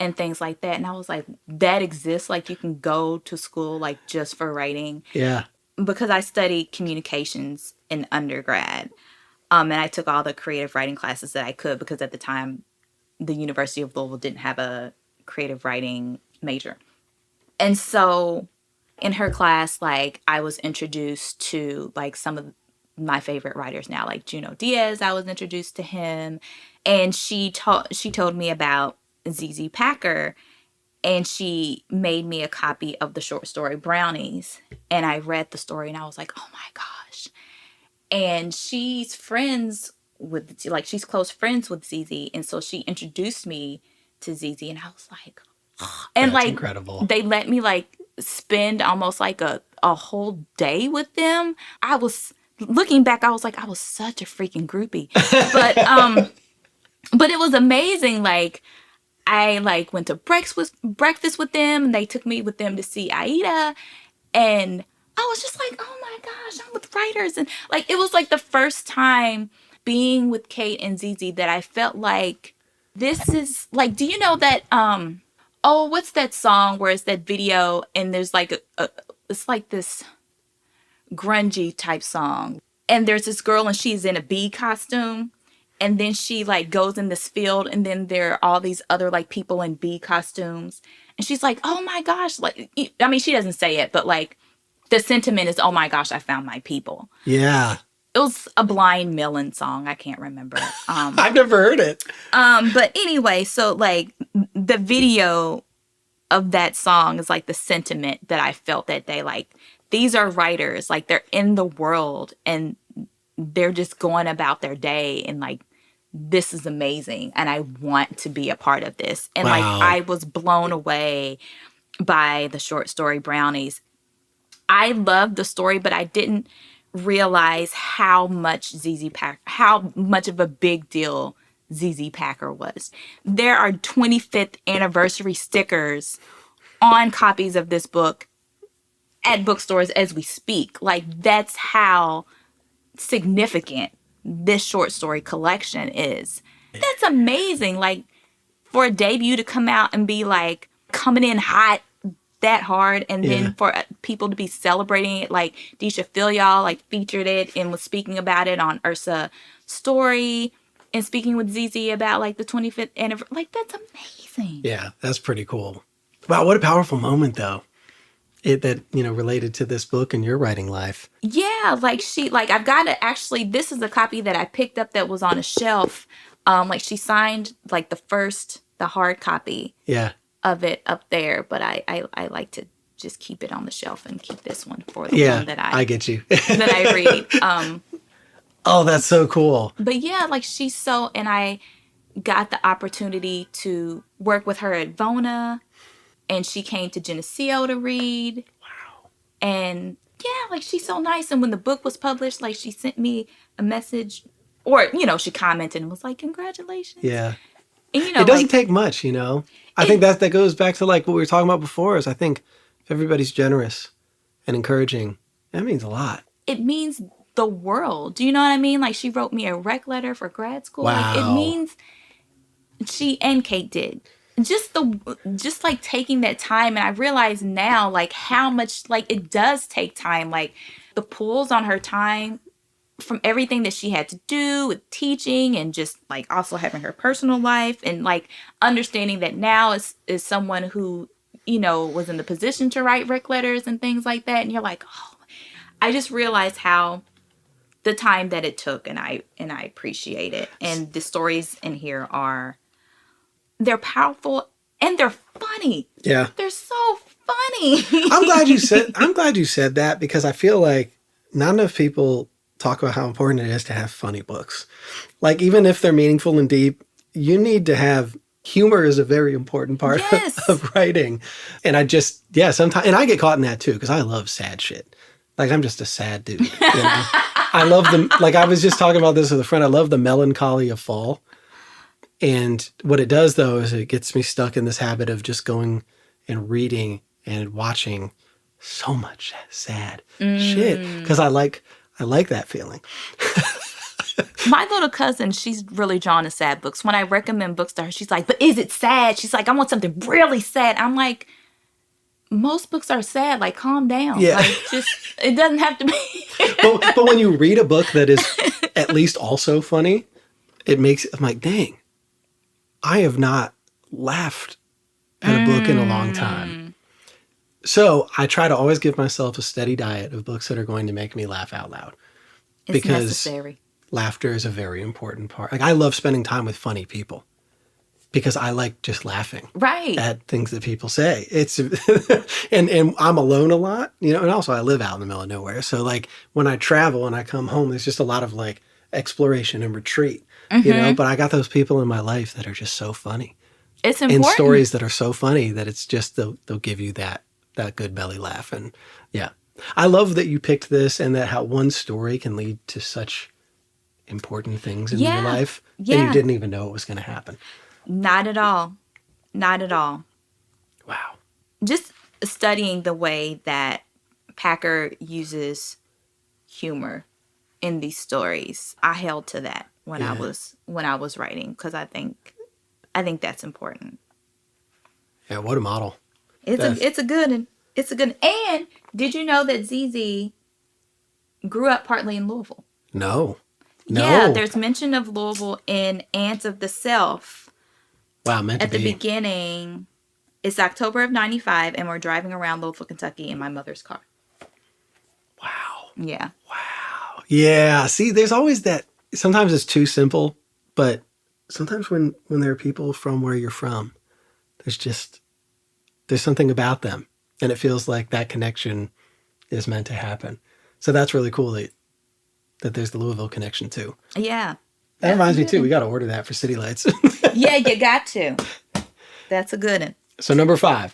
and things like that. And I was like, that exists? Like, you can go to school, like, just for writing? Yeah. Because I studied communications in undergrad. And I took all the creative writing classes that I could because at the time, the University of Louisville didn't have a creative writing major. And so in her class, like, I was introduced to, like, some of my favorite writers now, like Junot Diaz. I was introduced to him. And she told me about ZZ Packer, and she made me a copy of the short story Brownies, and I read the story and I was like, oh my gosh. And she's she's close friends with ZZ, and so she introduced me to ZZ, and I was like, oh. And that's like incredible. They let me like spend almost like a whole day with them. I was looking back, I was like, I was such a freaking groupie. But it was amazing. Like, I like went to breakfast with them, and they took me with them to see Aida, and I was just like, oh my gosh, I'm with writers. And like, it was like the first time being with Kate and ZZ that I felt like this is like, do you know that, what's that song where it's that video and there's like it's like this grungy type song. And there's this girl and she's in a bee costume. And then she like goes in this field, and then there are all these other like people in bee costumes. And she's like, oh my gosh. Like, I mean, she doesn't say it, but like the sentiment is, oh my gosh, I found my people. Yeah. It was a Blind Melon song. I can't remember. I've never heard it. But anyway, so like the video of that song is like the sentiment that I felt that day. Like, these are writers, like they're in the world and they're just going about their day, and like, this is amazing, and I want to be a part of this. And like, I was blown away by the short story Brownies. I loved the story, but I didn't realize how much how much of a big deal ZZ Packer was. There are 25th anniversary stickers on copies of this book at bookstores as we speak. Like, that's how significant this short story collection is. That's amazing. Like, for a debut to come out and be like coming in hot that hard, and then for people to be celebrating it. Like, Deisha Phil like featured it and was speaking about it on Ursa Story and speaking with ZZ about like the 25th anniversary. Like, that's amazing. Yeah, that's pretty cool. Wow, what a powerful moment though. That related to this book and your writing life. Yeah, I've got to actually, this is a copy that I picked up that was on a shelf. Like, she signed like the hard copy. Yeah. Of it up there, but I like to just keep it on the shelf and keep this one for the one that I get you. that I read. Oh, that's so cool. But yeah, like, and I got the opportunity to work with her at VONA, and she came to Geneseo to read. Wow. And yeah, like, she's so nice. And when the book was published, like, she sent me a message, or she commented and was like, "Congratulations." Yeah. And it doesn't take much, I think that goes back to like what we were talking about before. Is I think if everybody's generous and encouraging, that means a lot. It means the world. Do you know what I mean? Like, she wrote me a rec letter for grad school. Wow. Like, it means she and Kate did. Just like taking that time. And I realize now, like, how much, like, it does take time. Like, the pulls on her time from everything that she had to do with teaching, and just like also having her personal life, and like understanding that now is someone who, was in the position to write rec letters and things like that. And you're like, oh, I just realized how the time that it took, and I appreciate it. And the stories in here they're powerful and they're funny. Yeah. They're so funny. I'm glad you said that, because I feel like not enough people talk about how important it is to have funny books. Like, even if they're meaningful and deep, you need to have humor is a very important part of writing. And sometimes, and I get caught in that too, because I love sad shit. Like, I'm just a sad dude. I love like I was just talking about this with a friend. I love the melancholy of fall. And what it does though, is it gets me stuck in this habit of just going and reading and watching so much sad shit. Because I like that feeling. My little cousin, she's really drawn to sad books. When I recommend books to her, she's like, "But is it sad?" She's like, "I want something really sad." I'm like, most books are sad. Like, calm down. Yeah. Like, it doesn't have to be. but when you read a book that is at least also funny, I'm like, dang, I have not laughed at a book in a long time. So I try to always give myself a steady diet of books that are going to make me laugh out loud. It's necessary. Laughter is a very important part. Like, I love spending time with funny people because I like just laughing at things that people say. It's and I'm alone a lot, and also I live out in the middle of nowhere. So like when I travel and I come home, there's just a lot of like exploration and retreat, but I got those people in my life that are just so funny. It's important. And stories that are so funny that it's just, they'll give you that good belly laugh. And yeah, I love that you picked this, and that how one story can lead to such important things in your life that you didn't even know it was going to happen. Not at all. Not at all. Wow. Just studying the way that Packer uses humor in these stories, I held to that when I was writing, because I think that's important. Yeah, what a model. It's a good one. And did you know that ZZ grew up partly in Louisville? No. Yeah, there's mention of Louisville in Ants of the Self. Wow, meant to be. At the beginning, it's October of 95, and we're driving around Louisville, Kentucky in my mother's car. Wow. Yeah. Wow. Yeah, see, there's always that. Sometimes it's too simple, but sometimes when there are people from where you're from, there's something about them, and it feels like that connection is meant to happen. So that's really cool that there's the Louisville connection too. Yeah. That reminds me too, we got to order that for City Lights. Yeah, you got to. That's a good one. So number 5.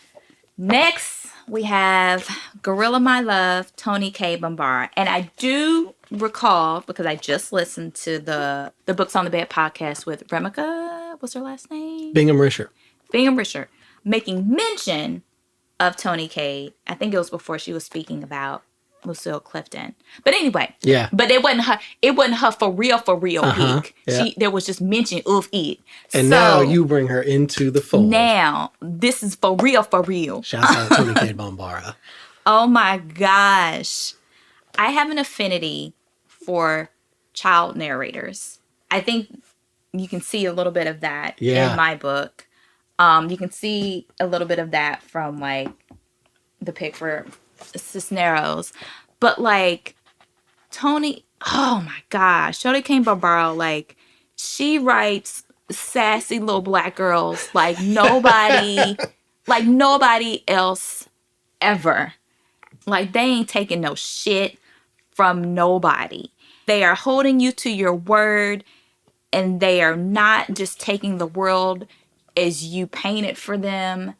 Next, we have Gorilla My Love, Tony K. Bombara. And I do recall, because I just listened to the Books on the Bed podcast with Remika, what's her last name? Bingham Risher. Bingham Risher, making mention of Tony K. I think it was before she was speaking about Lucille Clifton. But anyway. Yeah. But it wasn't her for real pick. Yeah. There was just mention of it. And now you bring her into the fold. Now, this is for real. Shouts out Tony K. Bombara. Oh my gosh. I have an affinity for child narrators. I think you can see a little bit of that in my book. You can see a little bit of that from like the pick for Cisneros. But like Tony, oh my gosh, Tony K. Bombara, like she writes sassy little black girls like nobody else ever. Like they ain't taking no shit from nobody. They are holding you to your word, and they are not just taking the world as you paint it for them.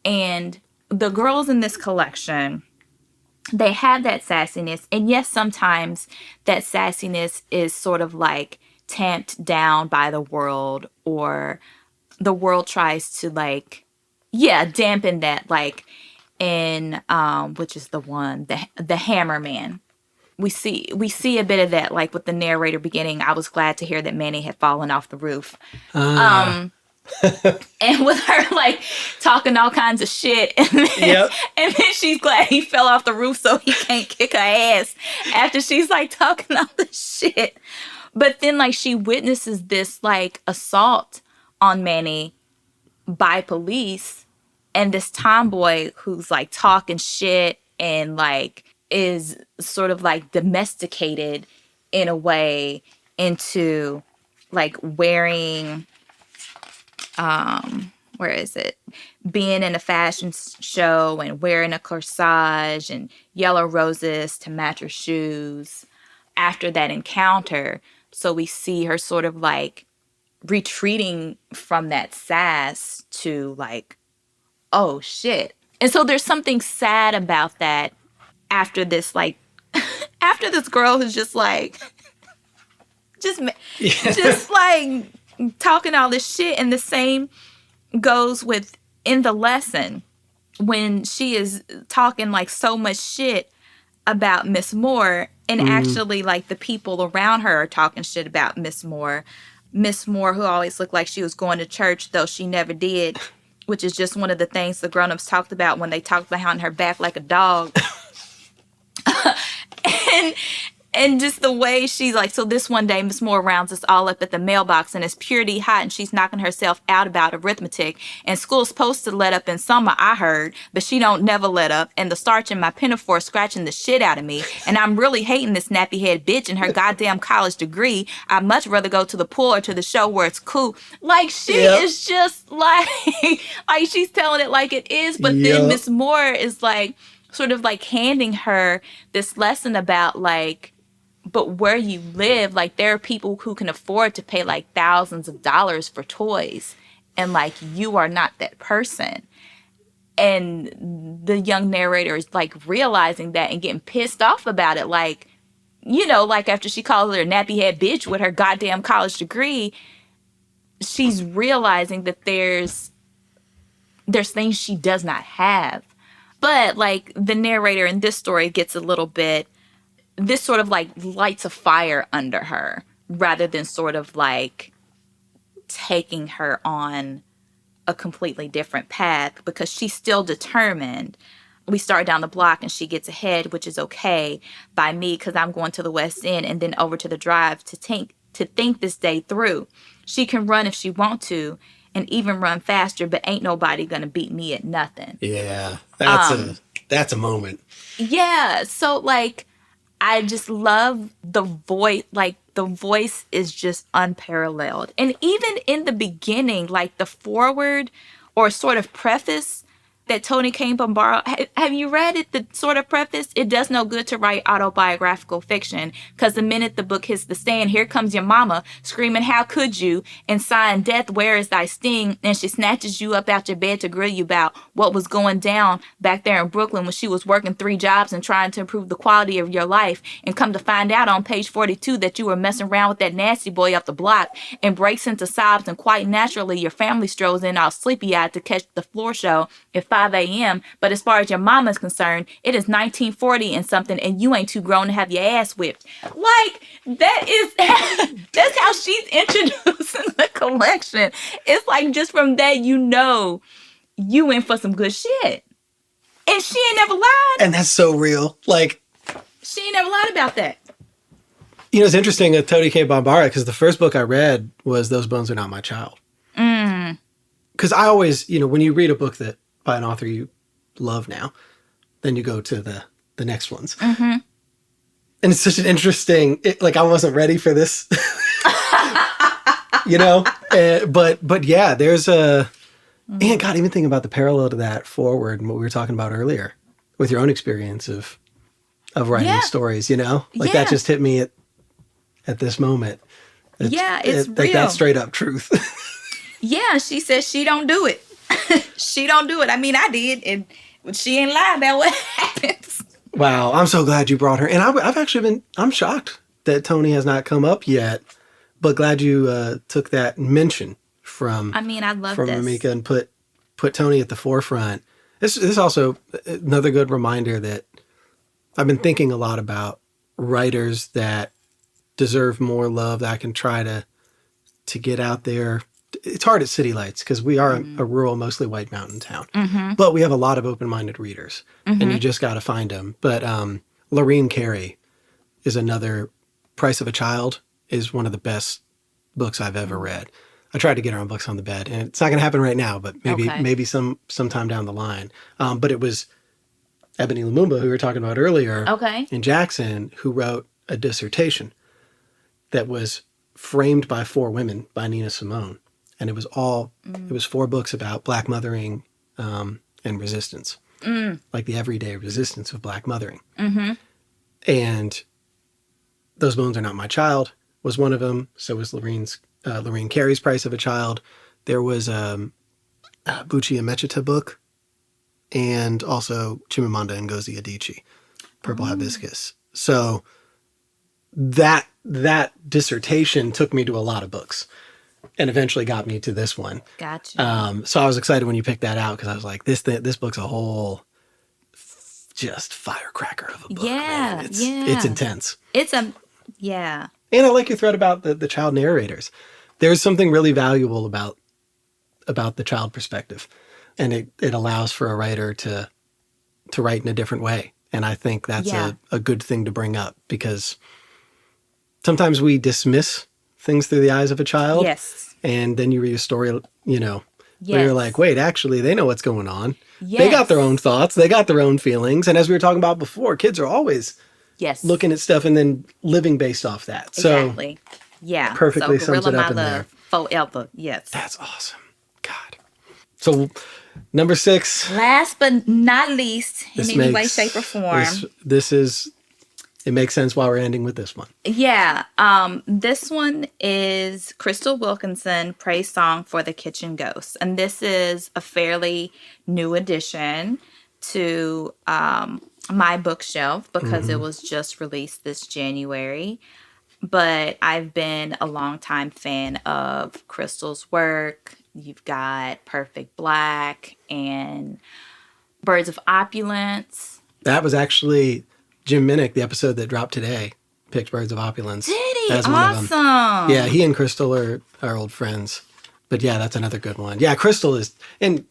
And the girls in this collection, they have that sassiness. And yes, sometimes that sassiness is sort of like tamped down by the world, or the world tries to like, dampen that, like in, which is the one, the Hammer Man. We see a bit of that, like with the narrator beginning, I was glad to hear that Manny had fallen off the roof. And with her like talking all kinds of shit, and then she's glad he fell off the roof so he can't kick her ass after she's like talking all this shit. But then like she witnesses this like assault on Manny by police, and this tomboy who's like talking shit and like is sort of like domesticated in a way into like wearing where is it? Being in a fashion show and wearing a corsage and yellow roses to match her shoes after that encounter. So we see her sort of like retreating from that sass to like, oh shit. And so there's something sad about that after this, like, after this girl who's just like, just like talking all this shit. And the same goes with in the lesson when she is talking like so much shit about Miss Moore, and actually like the people around her are talking shit about Miss Moore. Miss Moore, who always looked like she was going to church, though she never did, which is just one of the things the grown-ups talked about when they talked behind her back like a dog. And just the way she's like, so this one day, Miss Moore rounds us all up at the mailbox, and it's purity hot, and she's knocking herself out about arithmetic. And school's supposed to let up in summer, I heard, but she don't never let up. And the starch in my pinafore scratching the shit out of me. And I'm really hating this nappy head bitch and her goddamn college degree. I'd much rather go to the pool or to the show where it's cool. Like, she is just like, like she's telling it like it is. But then Miss Moore is like, sort of like handing her this lesson about like, but where you live, like there are people who can afford to pay like thousands of dollars for toys, and like you are not that person. And the young narrator is like realizing that and getting pissed off about it. Like, you know, like after she calls her a nappy head bitch with her goddamn college degree, she's realizing that there's things she does not have. But like the narrator in this story gets a little bit, this sort of like lights a fire under her rather than sort of like taking her on a completely different path, because she's still determined. We start down the block and she gets ahead, which is okay by me because I'm going to the West End and then over to the Drive to think this day through. She can run if she want to and even run faster, but ain't nobody gonna beat me at nothing. Yeah, that's a moment. Yeah, so like I just love the voice. Like the voice is just unparalleled. And even in the beginning, like the foreword or sort of preface that Tony Kane Bombara, have you read it, the sort of preface? It does no good to write autobiographical fiction, because the minute the book hits the stand, here comes your mama screaming, how could you? And sighing, death, where is thy sting? And she snatches you up out your bed to grill you about what was going down back there in Brooklyn when she was working 3 jobs and trying to improve the quality of your life. And come to find out on page 42 that you were messing around with that nasty boy up the block, and breaks into sobs, and quite naturally your family strolls in all sleepy-eyed to catch the floor show at 5 a.m. But as far as your mama's concerned, it is 1940 and something, and you ain't too grown to have your ass whipped. Like, that is, that's how she's introducing the collection. It's like, just from that, you know, you in for some good shit. And she ain't never lied. And that's so real. Like, she ain't never lied about that. You know, it's interesting with Tony K. Bombara, because the first book I read was Those Bones Are Not My Child. Because I always, you know, when you read a book that by an author you love now, then you go to the next ones. And it's such an interesting, like, I wasn't ready for this, you know? But yeah, there's a, and God, even thinking about the parallel to that forward and what we were talking about earlier with your own experience of writing stories, you know? Like, that just hit me at this moment. It's real. Like, that's straight up truth. Yeah, she says she don't do it. She don't do it. I mean, I did, and she ain't lying about what happens. Wow, I'm so glad you brought her. And I've actually I'm shocked that Tony has not come up yet, but glad you took that mention from, I mean, I love from this. Amika and put Tony at the forefront. This is also another good reminder that I've been thinking a lot about writers that deserve more love, that I can try to get out there. It's hard at City Lights because we are a rural, mostly white mountain town, but we have a lot of open-minded readers, and you just got to find them. But Lorene Carey is another. Price of a Child is one of the best books I've ever read. I tried to get her on Books on the Bed, and it's not going to happen right now, but maybe sometime down the line. But it was Ebony Lumumba, who we were talking about earlier, in Jackson, who wrote a dissertation that was framed by 4 women by Nina Simone. And it was it was 4 books about Black mothering and resistance, like the everyday resistance of Black mothering. And Those Bones Are Not My Child was one of them. So was Lorene Carey's Price of a Child. There was a Buchi Emecheta book, and also Chimamanda Ngozi Adichie, Purple Hibiscus. So that dissertation took me to a lot of books, and eventually got me to this one. Gotcha. So I was excited when you picked that out, because I was like, this book's a whole just firecracker of a book. Yeah, man. It's intense. Yeah. And I like your thread about the child narrators. There's something really valuable about the child perspective, and it allows for a writer to write in a different way. And I think that's a good thing to bring up, because sometimes we dismiss things through the eyes of a child. Yes. And then you read a story, you know, where you're like, wait, actually, they know what's going on. Yes. They got their own thoughts. They got their own feelings. And as we were talking about before, kids are always looking at stuff and then living based off that. Exactly. So yeah. Perfectly sums it up in there. Forever. Yes. That's awesome. God. So number 6. Last but not least, in any way, shape, or form. It makes sense why we're ending with this one. Yeah. This one is Crystal Wilkinson, Praise Song for the Kitchen Ghost. And this is a fairly new addition to my bookshelf, because it was just released this January. But I've been a longtime fan of Crystal's work. You've got Perfect Black and Birds of Opulence. That was actually Jim Minnick, the episode that dropped today, picked Birds of Opulence. Did he? Awesome. Yeah, he and Crystal are old friends. But yeah, that's another good one. Yeah, Crystal is, and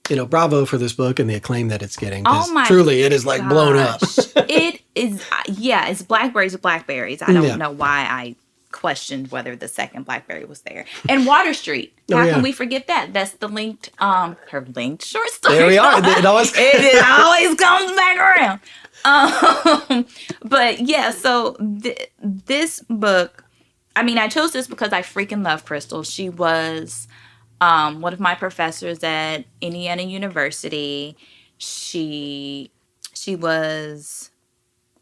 you know, bravo for this book and the acclaim that it's getting. Truly, it is like blown up. It is, it's Blackberries with Blackberries. I don't know why I questioned whether the second Blackberry was there. And Water Street. How can we forget that? That's the linked, her linked short story. There we are. It always comes back around. But yeah, so this book, I mean, I chose this because I freaking love Crystal. She was One of my professors at Indiana University, she was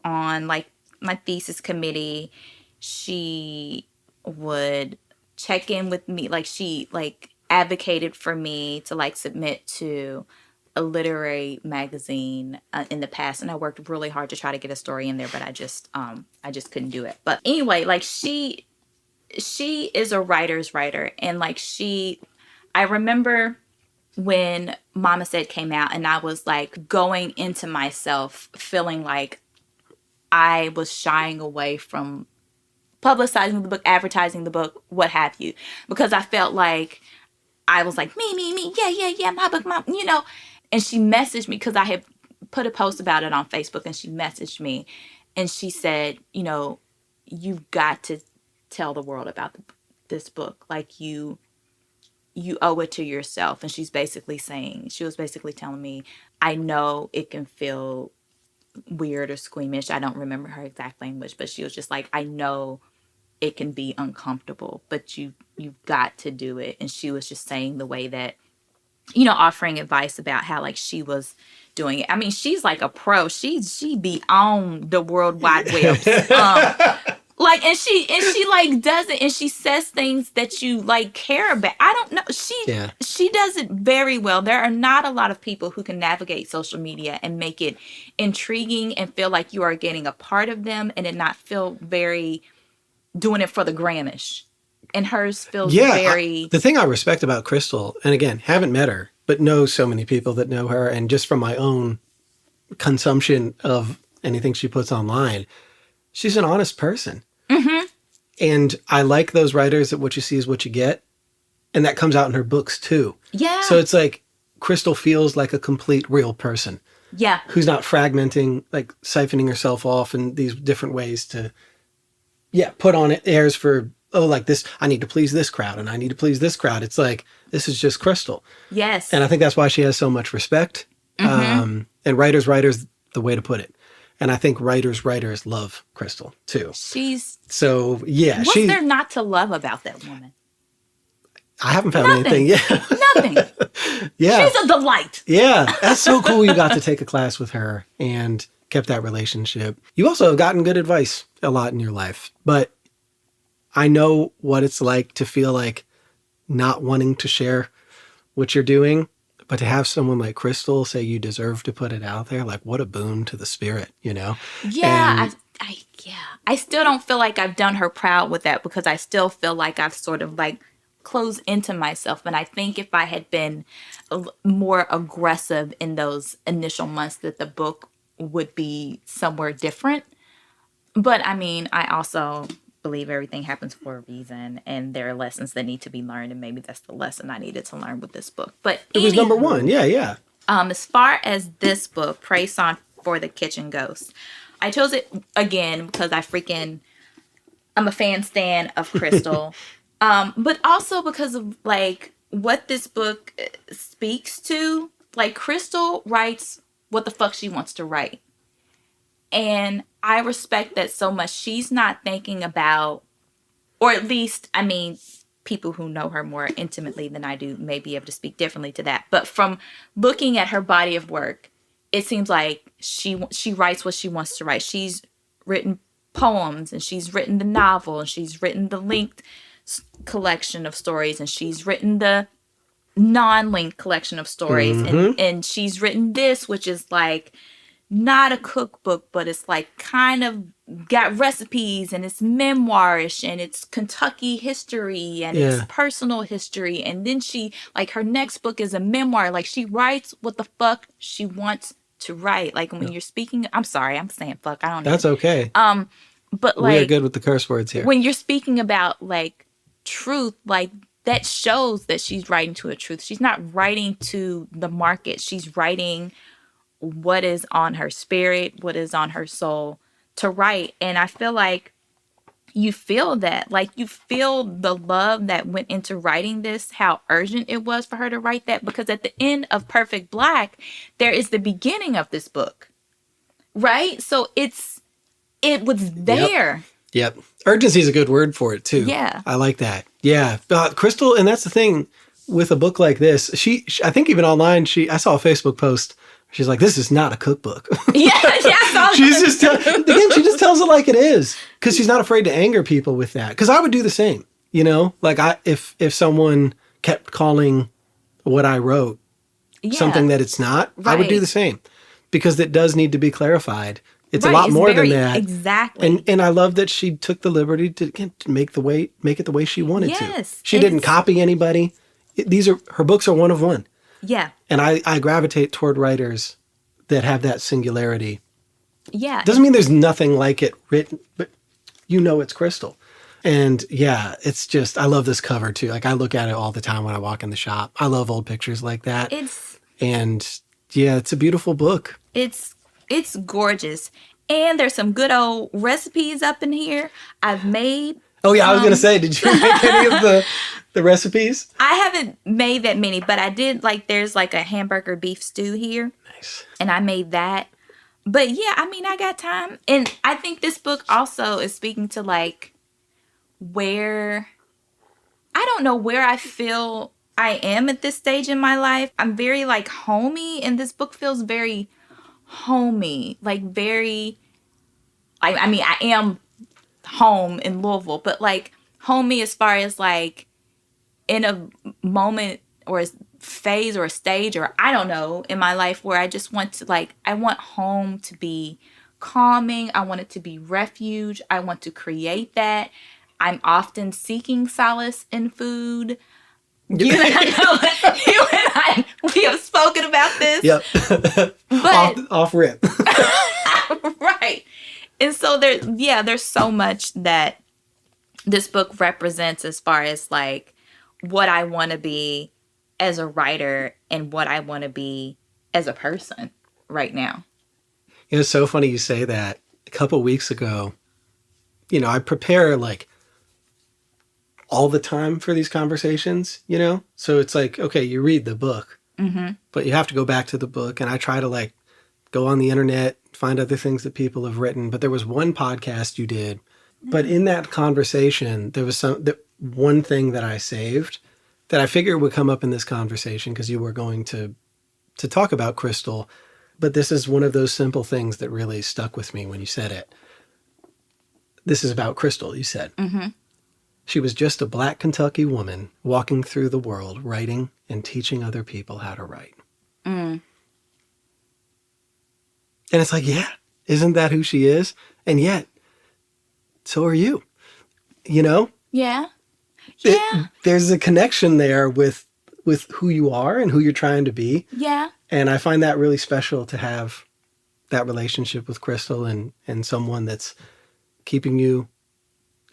on like my thesis committee. She would check in with me, like she like advocated for me to like submit to a literary magazine in the past, and I worked really hard to try to get a story in there, but I just couldn't do it. But anyway, like she is a writer's writer, and like I remember when Mama Said came out, and I was like going into myself feeling like I was shying away from publicizing the book, advertising the book, what have you, because I felt like I was like, me, yeah, my book, And she messaged me because I had put a post about it on Facebook, and she messaged me and she said, you've got to tell the world about this book. Like you owe it to yourself. And she was basically telling me, I know it can feel weird or squeamish. I don't remember her exact language, but she was just like, I know it can be uncomfortable, but you've got to do it. And she was just saying the way that, offering advice about how like she was doing it. I mean, she's like a pro. She be on the World Wide Web. Like, and she like does it, and she says things that you like care about. I don't know. She does it very well. There are not a lot of people who can navigate social media and make it intriguing and feel like you are getting a part of them, and it not feel very doing it for the gramish. And hers feels very... The thing I respect about Crystal, and again, haven't met her, but know so many people that know her, and just from my own consumption of anything she puts online, she's an honest person. Mm-hmm. And I like those writers that what you see is what you get. And that comes out in her books too. Yeah. So it's like Crystal feels like a complete real person. Yeah. Who's not fragmenting, like siphoning herself off in these different ways to, put on airs for, like this, I need to please this crowd and I need to please this crowd. It's like, this is just Crystal. Yes. And I think that's why she has so much respect. Mm-hmm. And writers, the way to put it. And I think writers love Crystal too. What's there not to love about that woman? I haven't found anything yet. Nothing. Yeah. She's a delight. Yeah. That's so cool you got to take a class with her and kept that relationship. You also have gotten good advice a lot in your life, but I know what it's like to feel like not wanting to share what you're doing, but to have someone like Crystal say you deserve to put it out there, like what a boon to the spirit, Yeah. I still don't feel like I've done her proud with that, because I still feel like I've sort of like closed into myself. And I think if I had been more aggressive in those initial months, that the book would be somewhere different. But I mean, I also believe everything happens for a reason, and there are lessons that need to be learned, and maybe that's the lesson I needed to learn with this book. But it was number one. Yeah. As far as this book, Pray Song for the Kitchen Ghost, I chose it again because I'm a stan of Crystal, but also because of like what this book speaks to. Like, Crystal writes what the fuck she wants to write. And I respect that so much. She's not thinking about, or at least, I mean, people who know her more intimately than I do may be able to speak differently to that. But from looking at her body of work, it seems like she writes what she wants to write. She's written poems, and she's written the novel, and she's written the linked collection of stories, and she's written the non-linked collection of stories. Mm-hmm. And she's written this, which is like not a cookbook, but it's like kind of got recipes, and it's memoirish, and it's Kentucky history, and it's personal history. And then she, like, her next book is a memoir. Like, she writes what the fuck she wants to write. Like, when you're speaking, I'm sorry, I'm saying fuck. I don't know. That's okay. But like, we're good with the curse words here. When you're speaking about like truth, like, that shows that she's writing to a truth. She's not writing to the market. She's writing what is on her spirit, what is on her soul to write. And I feel like you feel that. Like, you feel the love that went into writing this, how urgent it was for her to write that. Because at the end of Perfect Black, there is the beginning of this book. Right? So it was there. Yep. Urgency is a good word for it too. Yeah. I like that. Yeah. Crystal, and that's the thing with a book like this, she I think even online, I saw a Facebook post. She's like, this is not a cookbook. Yeah, I saw She's just, again, she just tells it like it is because she's not afraid to anger people with that. Because I would do the same, you know? Like if someone kept calling what I wrote something that it's not, I would do the same because it does need to be clarified. It's a lot more than that. Exactly. And I love that she took the liberty to make it the way she wanted to. She didn't copy anybody. Her books are one of one. Yeah. And I gravitate toward writers that have that singularity. Yeah. Doesn't mean there's nothing like it written, but you know it's Crystal. And yeah, it's just, I love this cover too. Like I look at it all the time when I walk in the shop. I love old pictures like that. And yeah, it's a beautiful book. It's gorgeous. And there's some good old recipes up in here. I've made. Oh yeah, I was going to say, did you make any of the recipes? I haven't made that many, but I did there's like a hamburger beef stew here. Nice. And I made that. But yeah, I mean, I got time. And I think this book also is speaking to where, I don't know where I feel I am at this stage in my life. I'm very homey, and this book feels very homey. I am home in Louisville, but homey as far as in a moment or a phase or a stage or I don't know in my life where I just want to I want home to be calming. I want it to be refuge. I want to create that. I'm often seeking solace in food. You and I, we have spoken about this. Yep. But off rip. Right. And so there's so much that this book represents as far as what I want to be as a writer and what I want to be as a person right now. It's so funny you say that. A couple of weeks ago, I prepare all the time for these conversations, So it's okay, you read the book, but you have to go back to the book. And I try to go on the internet, find other things that people have written. But there was one podcast you did, but in that conversation, there was one thing that I saved that I figured would come up in this conversation because you were going to talk about Crystal. But this is one of those simple things that really stuck with me when you said it. This is about Crystal, you said. Mm-hmm. She was just a Black Kentucky woman walking through the world, writing and teaching other people how to write. Mm. And it's yeah, isn't that who she is? And yet, so are you, Yeah. Yeah. There's a connection there with who you are and who you're trying to be. Yeah. And I find that really special to have that relationship with Crystal and someone that's keeping you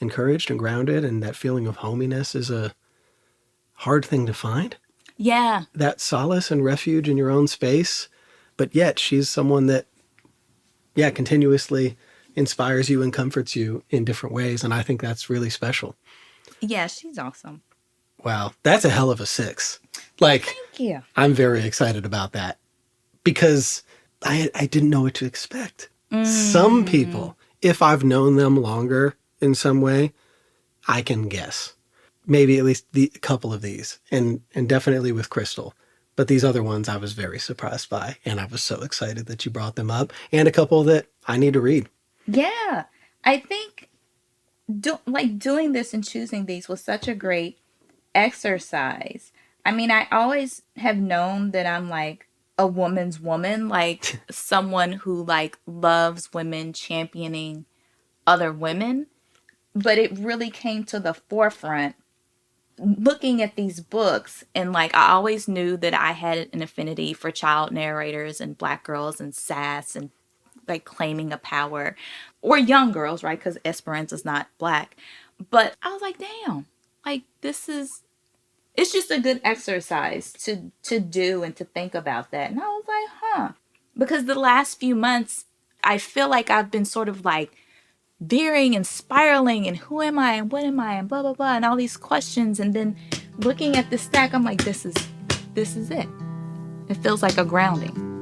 encouraged and grounded, and that feeling of hominess is a hard thing to find. Yeah. That solace and refuge in your own space, but yet she's someone that, continuously inspires you and comforts you in different ways, and I think that's really special. Yeah, she's awesome. Wow, that's a hell of a 6. Thank you. I'm very excited about that because I didn't know what to expect. Some people, if I've known them longer in some way, I can guess. Maybe at least a couple of these, and definitely with Crystal. But these other ones I was very surprised by, and I was so excited that you brought them up, and a couple that I need to read. Yeah, I think doing this and choosing these was such a great exercise. I mean, I always have known that I'm a woman's woman, someone who loves women, championing other women. But it really came to the forefront looking at these books, and I always knew that I had an affinity for child narrators and Black girls and sass and claiming a power, or young girls, right? Because Esperanza's not Black. But I was damn, it's just a good exercise to do and to think about that. And I was huh. Because the last few months, I feel I've been sort of veering and spiraling and who am I and what am I and blah, blah, blah, and all these questions. And then looking at the stack, I'm this is it. It feels like a grounding.